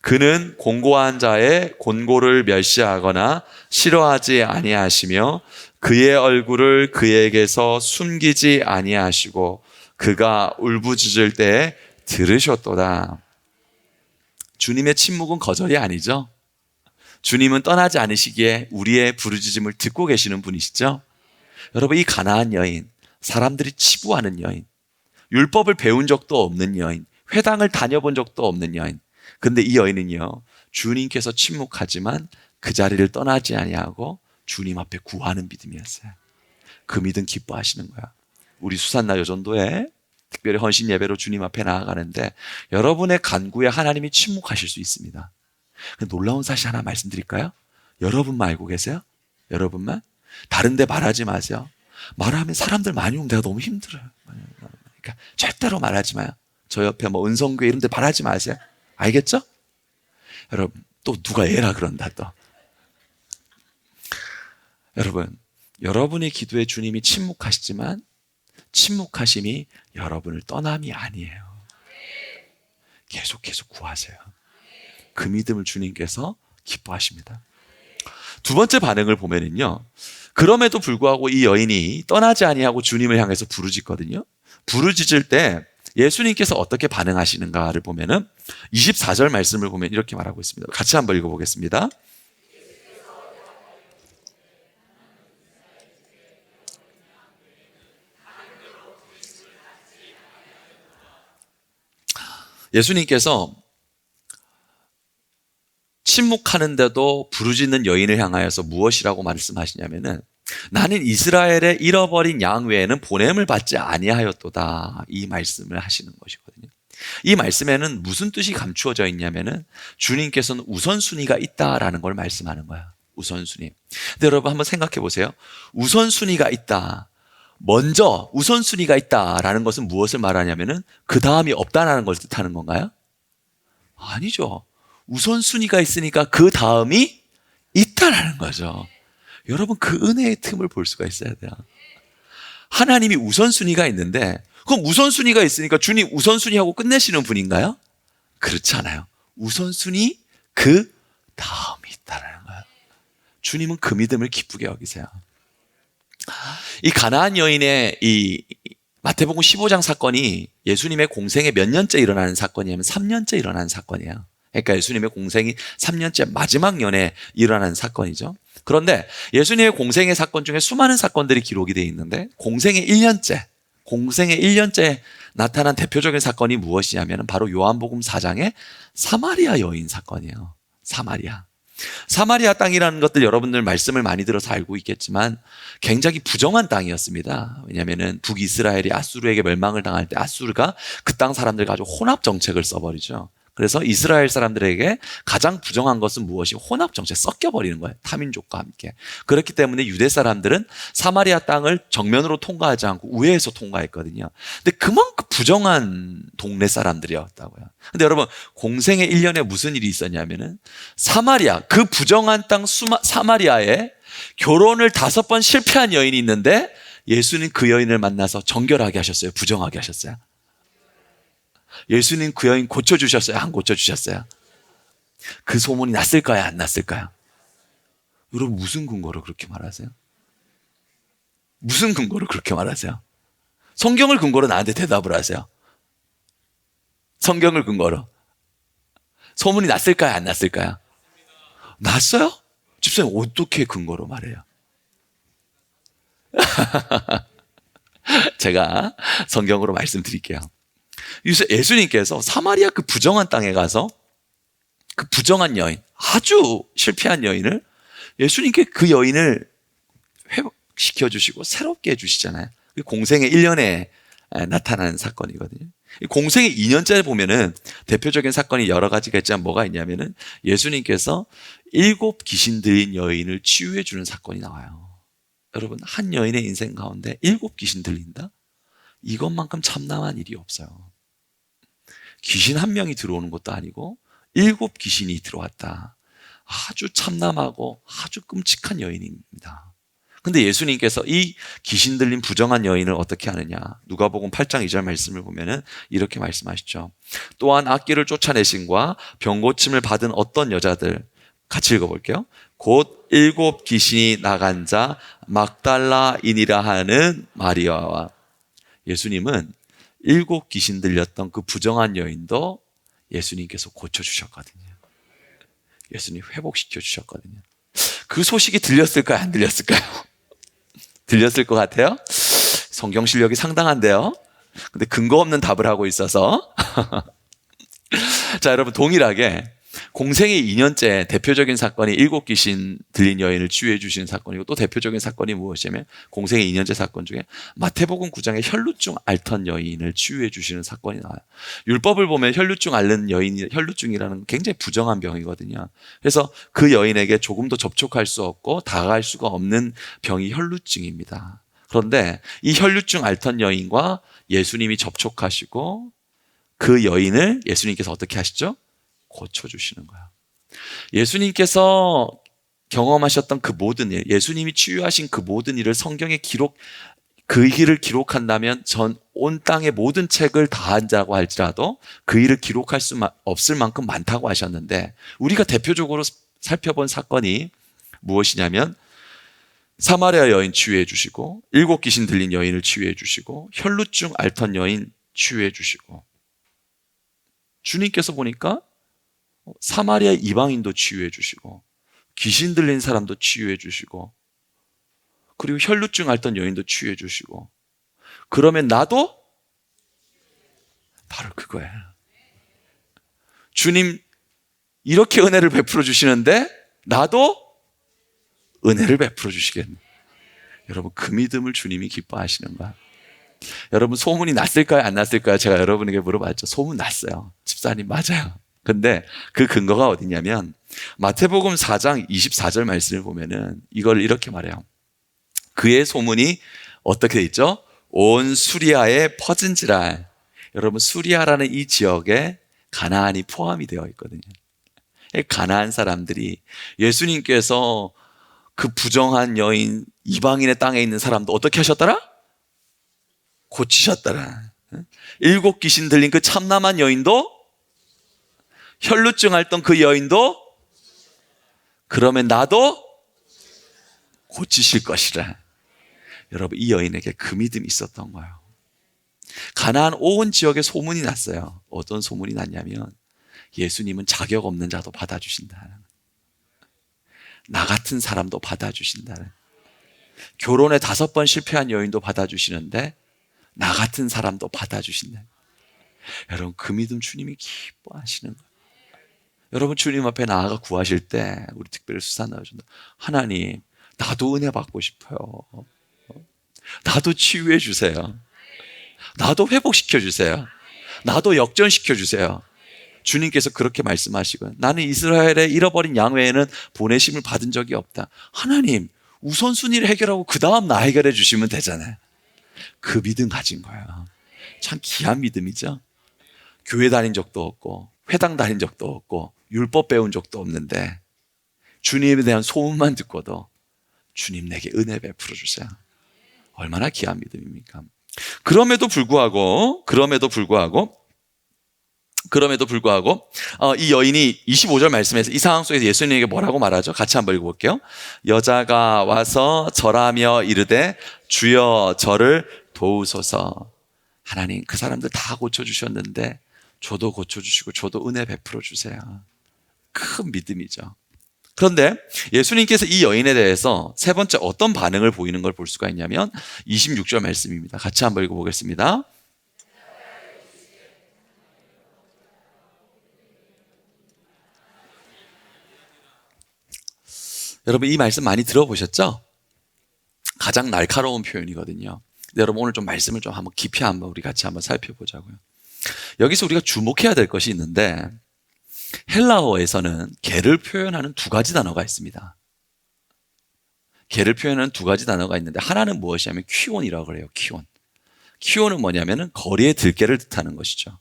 Speaker 1: 그는 공고한 자의 곤고를 멸시하거나 싫어하지 아니하시며 그의 얼굴을 그에게서 숨기지 아니하시고 그가 울부짖을 때 들으셨도다. 주님의 침묵은 거절이 아니죠. 주님은 떠나지 않으시기에 우리의 부르짖음을 듣고 계시는 분이시죠. 여러분, 이 가나안 여인, 사람들이 치부하는 여인, 율법을 배운 적도 없는 여인, 회당을 다녀본 적도 없는 여인. 근데 이 여인은요, 주님께서 침묵하지만 그 자리를 떠나지 아니하고 주님 앞에 구하는 믿음이었어요. 그 믿음 기뻐하시는 거야. 우리 수산나 여전도에 특별히 헌신 예배로 주님 앞에 나아가는데 여러분의 간구에 하나님이 침묵하실 수 있습니다. 놀라운 사실 하나 말씀드릴까요? 여러분만 알고 계세요? 여러분만? 다른 데 말하지 마세요. 말하면 사람들 많이 오면 내가 너무 힘들어요. 그러니까 절대로 말하지 마요. 저 옆에 뭐 은성교회 이런 데 말하지 마세요. 알겠죠? 여러분, 또 누가 애라 그런다 또. 여러분, 여러분의 기도에 주님이 침묵하시지만 침묵하심이 여러분을 떠남이 아니에요. 계속 구하세요. 그 믿음을 주님께서 기뻐하십니다. 두 번째 반응을 보면은요, 그럼에도 불구하고 이 여인이 떠나지 아니하고 주님을 향해서 부르짖거든요. 부르짖을 때 예수님께서 어떻게 반응하시는가를 보면은 24절 말씀을 보면 이렇게 말하고 있습니다. 같이 한번 읽어보겠습니다. 예수님께서 침묵하는데도 부르짖는 여인을 향하여서 무엇이라고 말씀하시냐면은 나는 이스라엘의 잃어버린 양 외에는 보냄을 받지 아니하였도다, 이 말씀을 하시는 것이거든요. 이 말씀에는 무슨 뜻이 감추어져 있냐면은 주님께서는 우선순위가 있다라는 걸 말씀하는 거야. 우선순위. 근데 여러분 한번 생각해 보세요. 우선순위가 있다, 먼저 우선순위가 있다라는 것은 무엇을 말하냐면은 그 다음이 없다라는 걸 뜻하는 건가요? 아니죠. 우선순위가 있으니까 그 다음이 있다라는 거죠. 여러분, 그 은혜의 틈을 볼 수가 있어야 돼요. 하나님이 우선순위가 있는데, 그럼 우선순위가 있으니까 주님 우선순위하고 끝내시는 분인가요? 그렇지 않아요. 우선순위 그 다음이 있다라는 거예요. 주님은 그 믿음을 기쁘게 여기세요. 이 가나안 여인의 이 마태복음 15장 사건이 예수님의 공생에 몇 년째 일어나는 사건이냐면 3년째 일어나는 사건이에요. 그러니까 예수님의 공생이 3년째 마지막 년에 일어나는 사건이죠. 그런데 예수님의 공생의 사건 중에 수많은 사건들이 기록이 되어 있는데 공생의 1년째 나타난 대표적인 사건이 무엇이냐면 바로 요한복음 4장의 사마리아 여인 사건이에요. 사마리아 땅이라는 것들 여러분들 말씀을 많이 들어서 알고 있겠지만 굉장히 부정한 땅이었습니다. 왜냐하면 북이스라엘이 아수르에게 멸망을 당할 때 아수르가 그 땅 사람들 가지고 혼합 정책을 써버리죠. 그래서 이스라엘 사람들에게 가장 부정한 것은 무엇이? 혼합 정책, 섞여버리는 거예요. 타민족과 함께. 그렇기 때문에 유대 사람들은 사마리아 땅을 정면으로 통과하지 않고 우회해서 통과했거든요. 근데 그만큼 부정한 동네 사람들이었다고요. 근데 여러분, 공생의 1년에 무슨 일이 있었냐면은 사마리아, 그 부정한 땅 사마리아에 결혼을 5번 실패한 여인이 있는데 예수님 그 여인을 만나서 정결하게 하셨어요? 부정하게 하셨어요? 예수님 그 여인 고쳐주셨어요? 안 고쳐주셨어요? 그 소문이 났을까요? 안 났을까요? 여러분, 무슨 근거로 그렇게 말하세요? 무슨 근거로 그렇게 말하세요? 성경을 근거로 나한테 대답을 하세요. 성경을 근거로. 소문이 났을까요? 안 났을까요? 났어요? 집사님, 어떻게 근거로 말해요? 제가 성경으로 말씀드릴게요. 예수님께서 사마리아 그 부정한 땅에 가서 그 부정한 여인, 아주 실패한 여인을, 예수님께 그 여인을 회복시켜주시고 새롭게 해주시잖아요. 공생의 1년에 나타나는 사건이거든요. 공생의 2년째 보면은 대표적인 사건이 여러 가지가 있지만 뭐가 있냐면은 예수님께서 7 귀신 들린 여인을 치유해 주는 사건이 나와요. 여러분, 한 여인의 인생 가운데 7 귀신 들린다? 이것만큼 참담한 일이 없어요. 귀신 한 명이 들어오는 것도 아니고 7 귀신이 들어왔다. 아주 참담하고 아주 끔찍한 여인입니다. 근데 예수님께서 이 귀신 들린 부정한 여인을 어떻게 하느냐? 누가복음 8장 2절 말씀을 보면은 이렇게 말씀하시죠. 또한 악귀를 쫓아내신과 병고침을 받은 어떤 여자들, 같이 읽어볼게요. 곧 7 귀신이 나간 자 막달라인이라 하는 마리아와. 예수님은 7 귀신 들렸던 그 부정한 여인도 예수님께서 고쳐주셨거든요. 예수님 회복시켜 주셨거든요. 그 소식이 들렸을까요? 안 들렸을까요? 들렸을 것 같아요? 성경 실력이 상당한데요. 근데 근거 없는 답을 하고 있어서 자, 여러분, 동일하게 공생의 2년째 대표적인 사건이 7 귀신 들린 여인을 치유해 주신 사건이고, 또 대표적인 사건이 무엇이냐면 공생의 2년째 사건 중에 마태복음 9장에 혈루증 앓던 여인을 치유해 주시는 사건이 나와요. 율법을 보면 혈루증 앓는 여인이, 혈루증이라는 굉장히 부정한 병이거든요. 그래서 그 여인에게 조금도 접촉할 수 없고 다가갈 수가 없는 병이 혈루증입니다. 그런데 이 혈루증 앓던 여인과 예수님이 접촉하시고 그 여인을 예수님께서 어떻게 하시죠? 고쳐주시는 거야. 예수님께서 경험하셨던 그 모든 일, 예수님이 치유하신 그 모든 일을 성경에 그 일을 기록한다면 전 온 땅의 모든 책을 다 한다고 할지라도 그 일을 기록할 수 없을 만큼 많다고 하셨는데, 우리가 대표적으로 살펴본 사건이 무엇이냐면 사마리아 여인 치유해 주시고 7 귀신 들린 여인을 치유해 주시고 혈루증 앓던 여인 치유해 주시고, 주님께서 보니까 사마리아 이방인도 치유해 주시고 귀신 들린 사람도 치유해 주시고 그리고 혈루증 앓던 여인도 치유해 주시고, 그러면 나도 바로 그거예요. 주님 이렇게 은혜를 베풀어 주시는데 나도 은혜를 베풀어 주시겠네. 여러분, 그 믿음을 주님이 기뻐하시는 거야. 여러분, 소문이 났을까요? 안 났을까요? 제가 여러분에게 물어봤죠. 소문 났어요. 집사님, 맞아요. 근데 그 근거가 어디냐면 마태복음 4장 24절 말씀을 보면은 이걸 이렇게 말해요. 그의 소문이 어떻게 돼 있죠? 온 수리아에 퍼진지라. 여러분, 수리아라는 이 지역에 가나안이 포함이 되어 있거든요. 가나안 사람들이 예수님께서 그 부정한 여인, 이방인의 땅에 있는 사람도 어떻게 하셨더라? 고치셨더라. 7 귀신 들린 그 참남한 여인도, 혈루증 앓던 그 여인도, 그러면 나도 고치실 것이라. 여러분, 이 여인에게 그 믿음이 있었던 거예요. 가나안 온 지역에 소문이 났어요. 어떤 소문이 났냐면 예수님은 자격 없는 자도 받아주신다. 나 같은 사람도 받아주신다. 결혼에 5번 실패한 여인도 받아주시는데 나 같은 사람도 받아주신다. 여러분, 그 믿음 주님이 기뻐하시는 거예요. 여러분, 주님 앞에 나아가 구하실 때 우리 특별히 수사 넣어준다. 하나님, 나도 은혜 받고 싶어요. 나도 치유해 주세요. 나도 회복시켜 주세요. 나도 역전시켜 주세요. 주님께서 그렇게 말씀하시고, 나는 이스라엘에 잃어버린 양 외에는 보내심을 받은 적이 없다. 하나님, 우선순위를 해결하고 그 다음 나 해결해 주시면 되잖아요. 그 믿음 가진 거예요. 참 귀한 믿음이죠. 교회 다닌 적도 없고 회당 다닌 적도 없고 율법 배운 적도 없는데 주님에 대한 소문만 듣고도 주님 내게 은혜 베풀어 주세요. 얼마나 귀한 믿음입니까? 그럼에도 불구하고 이 여인이 25절 말씀에서 이 상황 속에서 예수님에게 뭐라고 말하죠? 같이 한번 읽어볼게요. 여자가 와서 절하며 이르되 주여 저를 도우소서. 하나님, 그 사람들 다 고쳐주셨는데 저도 고쳐주시고 저도 은혜 베풀어 주세요. 큰 믿음이죠. 그런데 예수님께서 이 여인에 대해서 세 번째 어떤 반응을 보이는 걸 볼 수가 있냐면 26절 말씀입니다. 같이 한번 읽어보겠습니다. 여러분, 이 말씀 많이 들어보셨죠? 가장 날카로운 표현이거든요. 근데 여러분 오늘 좀 말씀을 좀 한번 깊이 한번 우리 같이 한번 살펴보자고요. 여기서 우리가 주목해야 될 것이 있는데 헬라어에서는 개를 표현하는 두 가지 단어가 있습니다. 개를 표현하는 두 가지 단어가 있는데 하나는 무엇이냐면 퀴온이라고 그래요. 퀴온. 퀴온은 뭐냐면은 거리의 들개를 뜻하는 것이죠.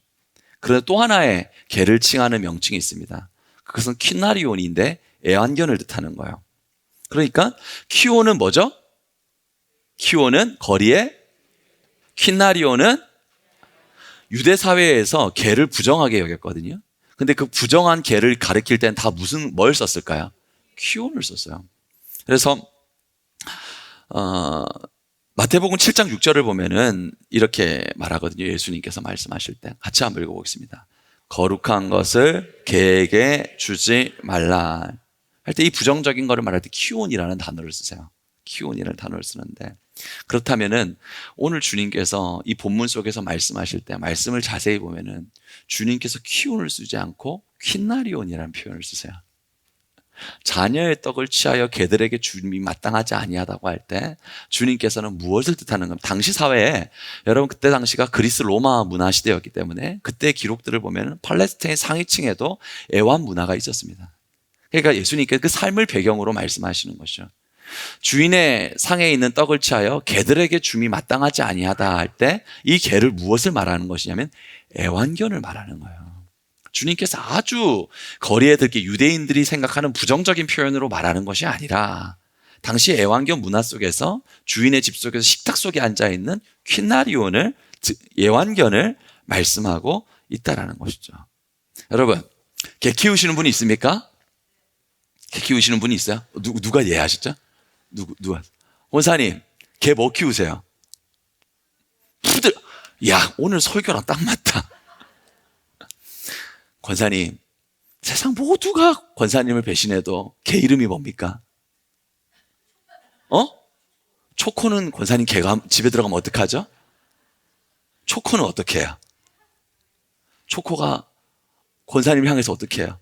Speaker 1: 그런데 또 하나의 개를 칭하는 명칭이 있습니다. 그것은 퀴나리온인데 애완견을 뜻하는 거예요. 그러니까 퀴온은 뭐죠? 퀴온은 거리의, 퀴나리온은 유대 사회에서 개를 부정하게 여겼거든요. 근데 그 부정한 개를 가리킬 때는 다 뭘 썼을까요? 퀴온을 썼어요. 그래서 마태복음 7장 6절을 보면은 이렇게 말하거든요. 예수님께서 말씀하실 때 같이 한번 읽어보겠습니다. 거룩한 것을 개에게 주지 말라 할 때 이 부정적인 거를 말할 때 퀴온이라는 단어를 쓰세요. 퀴온이라는 단어를 쓰는데, 그렇다면은 오늘 주님께서 이 본문 속에서 말씀하실 때 말씀을 자세히 보면은 주님께서 퀴온을 쓰지 않고 퀴나리온이라는 표현을 쓰세요. 자녀의 떡을 취하여 개들에게 주님이 마땅하지 아니하다고 할 때 주님께서는 무엇을 뜻하는 겁니까? 당시 사회에, 여러분 그때 당시가 그리스 로마 문화 시대였기 때문에 그때 기록들을 보면 팔레스타인 상위층에도 애완 문화가 있었습니다. 그러니까 예수님께서 그 삶을 배경으로 말씀하시는 것이죠. 주인의 상에 있는 떡을 취하여 개들에게 줌이 마땅하지 아니하다 할 때 이 개를 무엇을 말하는 것이냐면 애완견을 말하는 거예요. 주님께서 아주 거리에 들게 유대인들이 생각하는 부정적인 표현으로 말하는 것이 아니라 당시 애완견 문화 속에서 주인의 집 속에서 식탁 속에 앉아있는 퀴나리온을, 애완견을 말씀하고 있다라는 것이죠. 여러분, 개 키우시는 분이 있습니까? 개 키우시는 분이 있어요? 누가 예하셨죠? 누가? 원사님, 개 뭐 키우세요? 푸들. 야, 오늘 설교랑 딱 맞다. 권사님, 세상 모두가 권사님을 배신해도 개 이름이 뭡니까? 초코는 권사님 개가 집에 들어가면 어떡하죠? 초코는 어떻게 해요? 초코가 권사님을 향해서 어떻게 해요?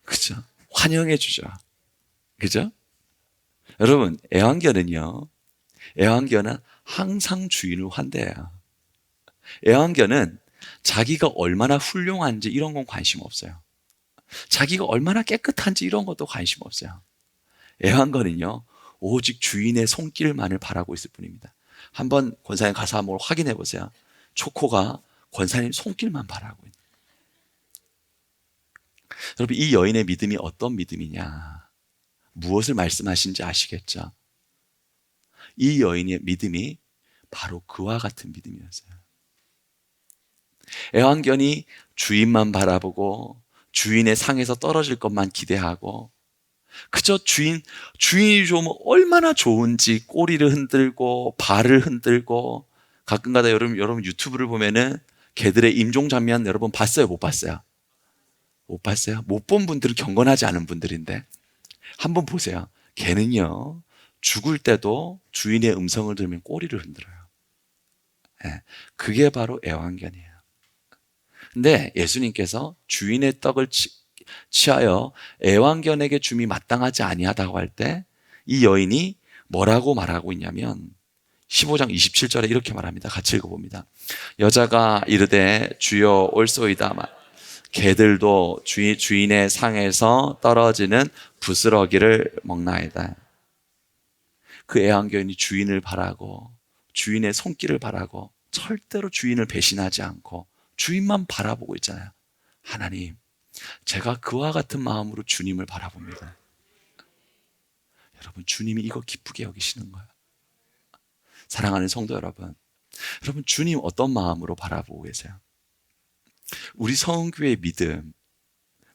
Speaker 1: 그죠? 환영해 주죠. 그죠? 여러분, 애완견은 항상 주인을 환대해요. 애완견은 자기가 얼마나 훌륭한지 이런 건 관심 없어요. 자기가 얼마나 깨끗한지 이런 것도 관심 없어요. 애완견은요, 오직 주인의 손길만을 바라고 있을 뿐입니다. 한번 권사님 가서 한번 확인해 보세요. 초코가 권사님 손길만 바라고 있는. 여러분, 이 여인의 믿음이 어떤 믿음이냐, 무엇을 말씀하신지 아시겠죠? 이 여인의 믿음이 바로 그와 같은 믿음이었어요. 애완견이 주인만 바라보고 주인의 상에서 떨어질 것만 기대하고 그저 주인이 좋으면 얼마나 좋은지 꼬리를 흔들고 발을 흔들고, 가끔가다 여러분 유튜브를 보면은 개들의 임종 장면 여러분 봤어요? 못 봤어요? 못 봤어요? 못 본 분들은 경건하지 않은 분들인데 한번 보세요. 개는요, 죽을 때도 주인의 음성을 들으면 꼬리를 흔들어요. 네, 그게 바로 애완견이에요. 근데 예수님께서 주인의 떡을 취하여 애완견에게 줌이 마땅하지 아니하다고 할 때 이 여인이 뭐라고 말하고 있냐면 15장 27절에 이렇게 말합니다. 같이 읽어봅니다. 여자가 이르되 주여 올소이다. 개들도 주인의 상에서 떨어지는 부스러기를 먹나이다. 그 애완견이 주인을 바라고 주인의 손길을 바라고 절대로 주인을 배신하지 않고 주인만 바라보고 있잖아요. 하나님, 제가 그와 같은 마음으로 주님을 바라봅니다. 여러분, 주님이 이거 기쁘게 여기시는 거예요. 사랑하는 성도 여러분, 주님 어떤 마음으로 바라보고 계세요? 우리 성은교회의 믿음,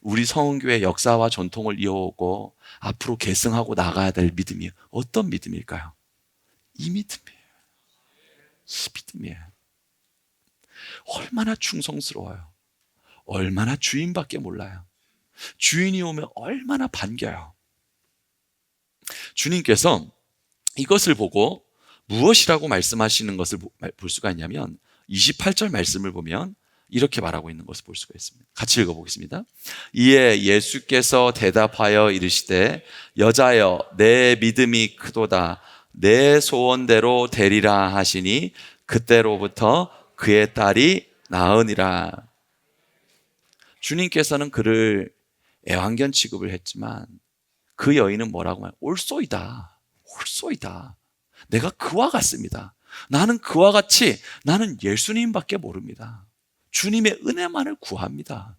Speaker 1: 우리 성은교회 역사와 전통을 이어오고 앞으로 계승하고 나가야 될 믿음이 어떤 믿음일까요? 이 믿음이에요. 이 믿음이에요. 얼마나 충성스러워요. 얼마나 주인밖에 몰라요. 주인이 오면 얼마나 반겨요. 주님께서 이것을 보고 무엇이라고 말씀하시는 것을 볼 수가 있냐면 28절 말씀을 보면 이렇게 말하고 있는 것을 볼 수가 있습니다. 같이 읽어보겠습니다. 이에 예수께서 대답하여 이르시되 여자여 내 믿음이 크도다 내 소원대로 되리라 하시니 그때로부터 그의 딸이 나으니라. 주님께서는 그를 애완견 취급을 했지만 그 여인은 뭐라고 말해요? 올소이다. 올소이다. 내가 그와 같습니다. 나는 그와 같이 나는 예수님밖에 모릅니다. 주님의 은혜만을 구합니다.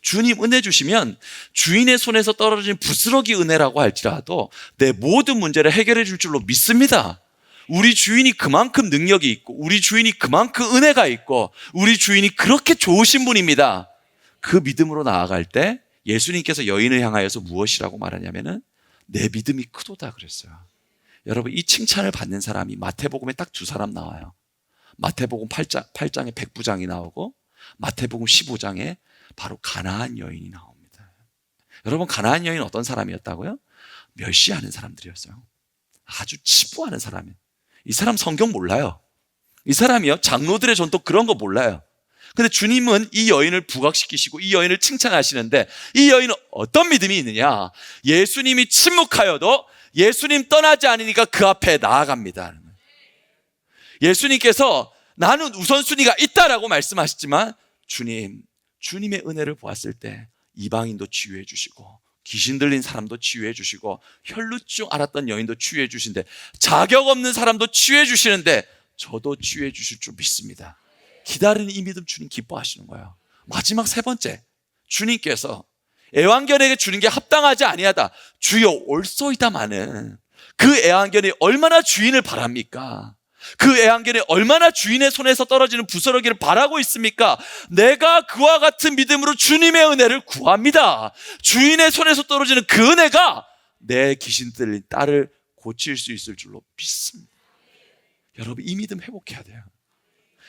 Speaker 1: 주님 은혜 주시면 주인의 손에서 떨어진 부스러기 은혜라고 할지라도 내 모든 문제를 해결해 줄 줄로 믿습니다. 우리 주인이 그만큼 능력이 있고 우리 주인이 그만큼 은혜가 있고 우리 주인이 그렇게 좋으신 분입니다. 그 믿음으로 나아갈 때 예수님께서 여인을 향하여서 무엇이라고 말하냐면은 내 믿음이 크도다 그랬어요. 여러분 이 칭찬을 받는 사람이 마태복음에 딱 두 사람 나와요. 마태복음 8장에 백부장이 나오고 마태복음 15장에 바로 가나안 여인이 나옵니다. 여러분 가나안 여인은 어떤 사람이었다고요? 멸시하는 사람들이었어요. 아주 치부하는 사람이에요. 이 사람 성경 몰라요. 이 사람이요 장로들의 전통 그런 거 몰라요. 근데 주님은 이 여인을 부각시키시고 이 여인을 칭찬하시는데 이 여인은 어떤 믿음이 있느냐? 예수님이 침묵하여도 예수님 떠나지 않으니까 그 앞에 나아갑니다. 예수님께서 나는 우선순위가 있다라고 말씀하셨지만 주님의 은혜를 보았을 때 이방인도 치유해 주시고 귀신 들린 사람도 치유해 주시고 혈루증 앓았던 여인도 치유해 주신데 자격 없는 사람도 치유해 주시는데 저도 치유해 주실 줄 믿습니다. 기다리는 이 믿음 주님 기뻐하시는 거예요. 마지막 세 번째, 주님께서 애완견에게 주는 게 합당하지 아니하다. 주여 올소이다마는 그 애완견이 얼마나 주인을 바랍니까? 그 애완견이 얼마나 주인의 손에서 떨어지는 부스러기를 바라고 있습니까? 내가 그와 같은 믿음으로 주님의 은혜를 구합니다. 주인의 손에서 떨어지는 그 은혜가 내 귀신 들린 딸을 고칠 수 있을 줄로 믿습니다. 여러분 이 믿음 회복해야 돼요.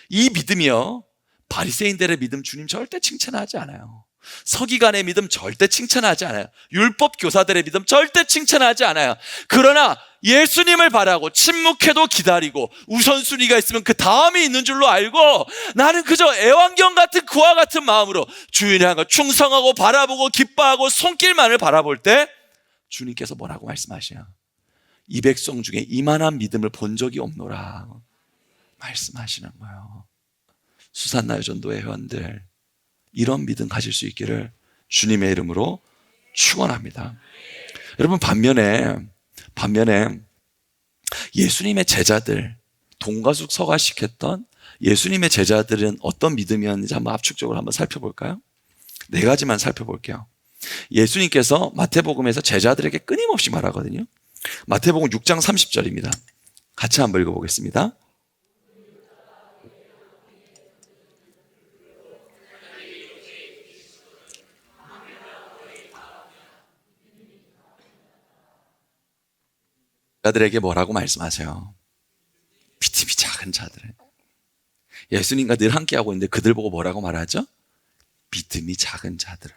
Speaker 1: 이 믿음이요 바리새인들의 믿음 주님 절대 칭찬하지 않아요. 서기관의 믿음 절대 칭찬하지 않아요. 율법 교사들의 믿음 절대 칭찬하지 않아요. 그러나 예수님을 바라고 침묵해도 기다리고 우선순위가 있으면 그 다음이 있는 줄로 알고 나는 그저 애완견 같은 그와 같은 마음으로 주인을 향해 충성하고 바라보고 기뻐하고 손길만을 바라볼 때 주님께서 뭐라고 말씀하시냐? 이 백성 중에 이만한 믿음을 본 적이 없노라 말씀하시는 거예요. 수산나 여전도의 회원들 이런 믿음 가질 수 있기를 주님의 이름으로 축원합니다. 여러분 반면에 예수님의 제자들 동가숙 서가식했던 예수님의 제자들은 어떤 믿음이었는지 한번 압축적으로 한번 살펴볼까요? 네 가지만 살펴볼게요. 예수님께서 마태복음에서 제자들에게 끊임없이 말하거든요. 마태복음 6장 30절입니다. 같이 한번 읽어보겠습니다. 자들에게 뭐라고 말씀하세요? 믿음이 작은 자들. 예수님과 늘 함께하고 있는데 그들 보고 뭐라고 말하죠? 믿음이 작은 자들.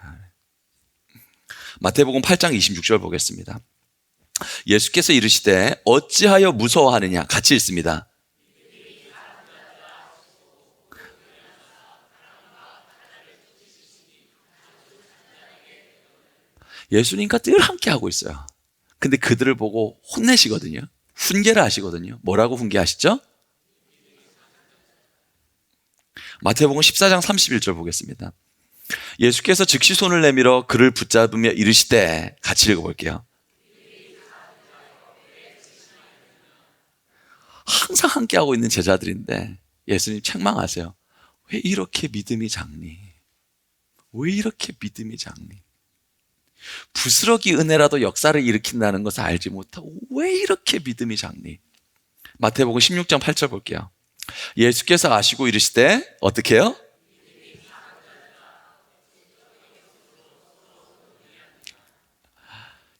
Speaker 1: 마태복음 8장 26절 보겠습니다. 예수께서 이르시되 어찌하여 무서워하느냐? 같이 읽습니다. 예수님과 늘 함께하고 있어요. 근데 그들을 보고 혼내시거든요. 훈계를 하시거든요. 뭐라고 훈계하시죠? 마태복음 14장 31절 보겠습니다. 예수께서 즉시 손을 내밀어 그를 붙잡으며 이르시되 같이 읽어볼게요. 항상 함께하고 있는 제자들인데 예수님 책망하세요. 왜 이렇게 믿음이 작니? 왜 이렇게 믿음이 작니? 부스러기 은혜라도 역사를 일으킨다는 것을 알지 못하고 왜 이렇게 믿음이 작니? 마태복음 16장 8절 볼게요. 예수께서 아시고 이르시되 어떻게 해요?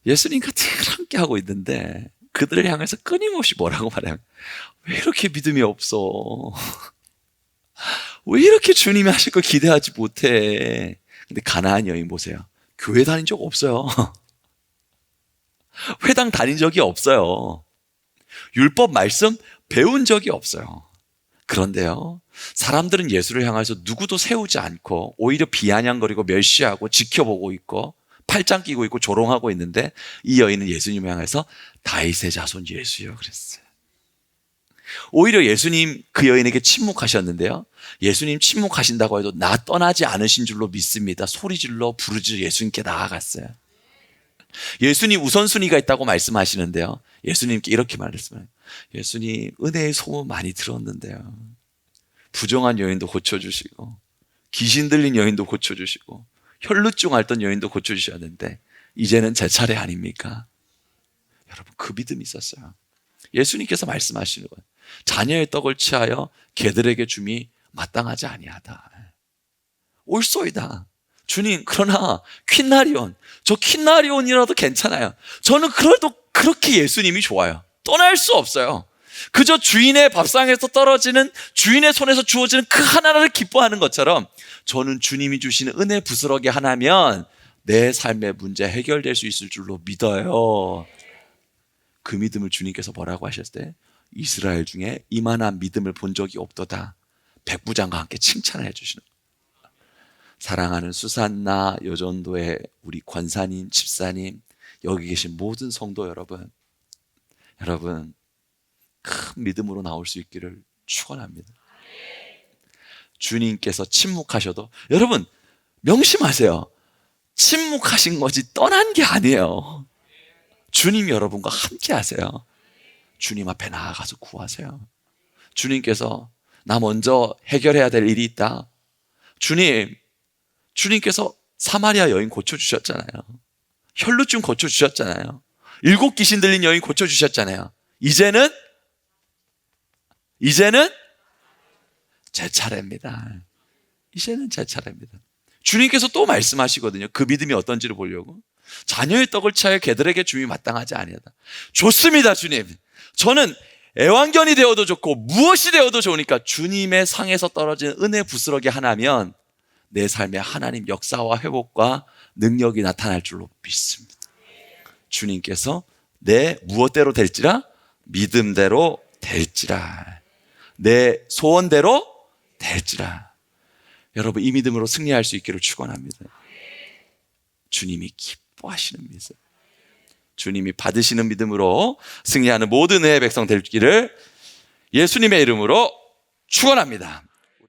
Speaker 1: 예수님과 늘 함께하고 있는데 그들을 향해서 끊임없이 뭐라고 말해요? 왜 이렇게 믿음이 없어? 왜 이렇게 주님이 하실 걸 기대하지 못해? 근데 가나안 여인 보세요. 교회 다닌 적 없어요. 회당 다닌 적이 없어요. 율법 말씀 배운 적이 없어요. 그런데요, 사람들은 예수를 향해서 누구도 세우지 않고 오히려 비아냥거리고 멸시하고 지켜보고 있고 팔짱 끼고 있고 조롱하고 있는데, 이 여인은 예수님을 향해서 다윗의 자손 예수여 그랬어요. 오히려 예수님 그 여인에게 침묵하셨는데요, 예수님 침묵하신다고 해도 나 떠나지 않으신 줄로 믿습니다 소리질러 부르짖어 예수님께 나아갔어요. 예수님 우선순위가 있다고 말씀하시는데요, 예수님께 이렇게 말했어요. 예수님, 은혜의 소문 많이 들었는데요, 부정한 여인도 고쳐주시고 귀신 들린 여인도 고쳐주시고 혈루증 앓던 여인도 고쳐주셔야 되는데 이제는 제 차례 아닙니까? 여러분, 그 믿음이 있었어요. 예수님께서 말씀하시는 거예요. 자녀의 떡을 취하여 개들에게 줌이 마땅하지 아니하다. 옳소이다. 주님, 그러나 퀸나리온, 저 퀸나리온이라도 괜찮아요. 저는 그래도 그렇게 예수님이 좋아요. 떠날 수 없어요. 그저 주인의 밥상에서 떨어지는, 주인의 손에서 주어지는 그 하나를 기뻐하는 것처럼 저는 주님이 주시는 은혜 부스러기 하나면 내 삶의 문제 해결될 수 있을 줄로 믿어요. 그 믿음을 주님께서 뭐라고 하셨을 때, 이스라엘 중에 이만한 믿음을 본 적이 없도다, 백부장과 함께 칭찬을 해주시는 거예요. 사랑하는 수산나 여전도의 우리 권사님, 집사님, 여기 계신 모든 성도 여러분, 큰 믿음으로 나올 수 있기를 축원합니다. 주님께서 침묵하셔도, 여러분 명심하세요. 침묵하신 거지 떠난 게 아니에요. 주님 여러분과 함께 하세요. 주님 앞에 나아가서 구하세요. 주님께서 나 먼저 해결해야 될 일이 있다. 주님께서 사마리아 여인 고쳐주셨잖아요. 혈루증 고쳐주셨잖아요. 7 귀신 들린 여인 고쳐주셨잖아요. 이제는 제 차례입니다. 이제는 제 차례입니다. 주님께서 또 말씀하시거든요. 그 믿음이 어떤지를 보려고. 자녀의 떡을 취하여 개들에게 줌이 마땅하지 아니하다. 좋습니다, 주님. 저는 애완견이 되어도 좋고 무엇이 되어도 좋으니까 주님의 상에서 떨어지는 은혜 부스러기 하나면 내 삶에 하나님 역사와 회복과 능력이 나타날 줄로 믿습니다. 주님께서 내 무엇대로 될지라, 믿음대로 될지라, 내 소원대로 될지라. 여러분, 이 믿음으로 승리할 수 있기를 축원합니다. 주님이 기뻐하시는 믿음, 주님이 받으시는 믿음으로 승리하는 모든 은혜의 백성 되기를 예수님의 이름으로 축원합니다.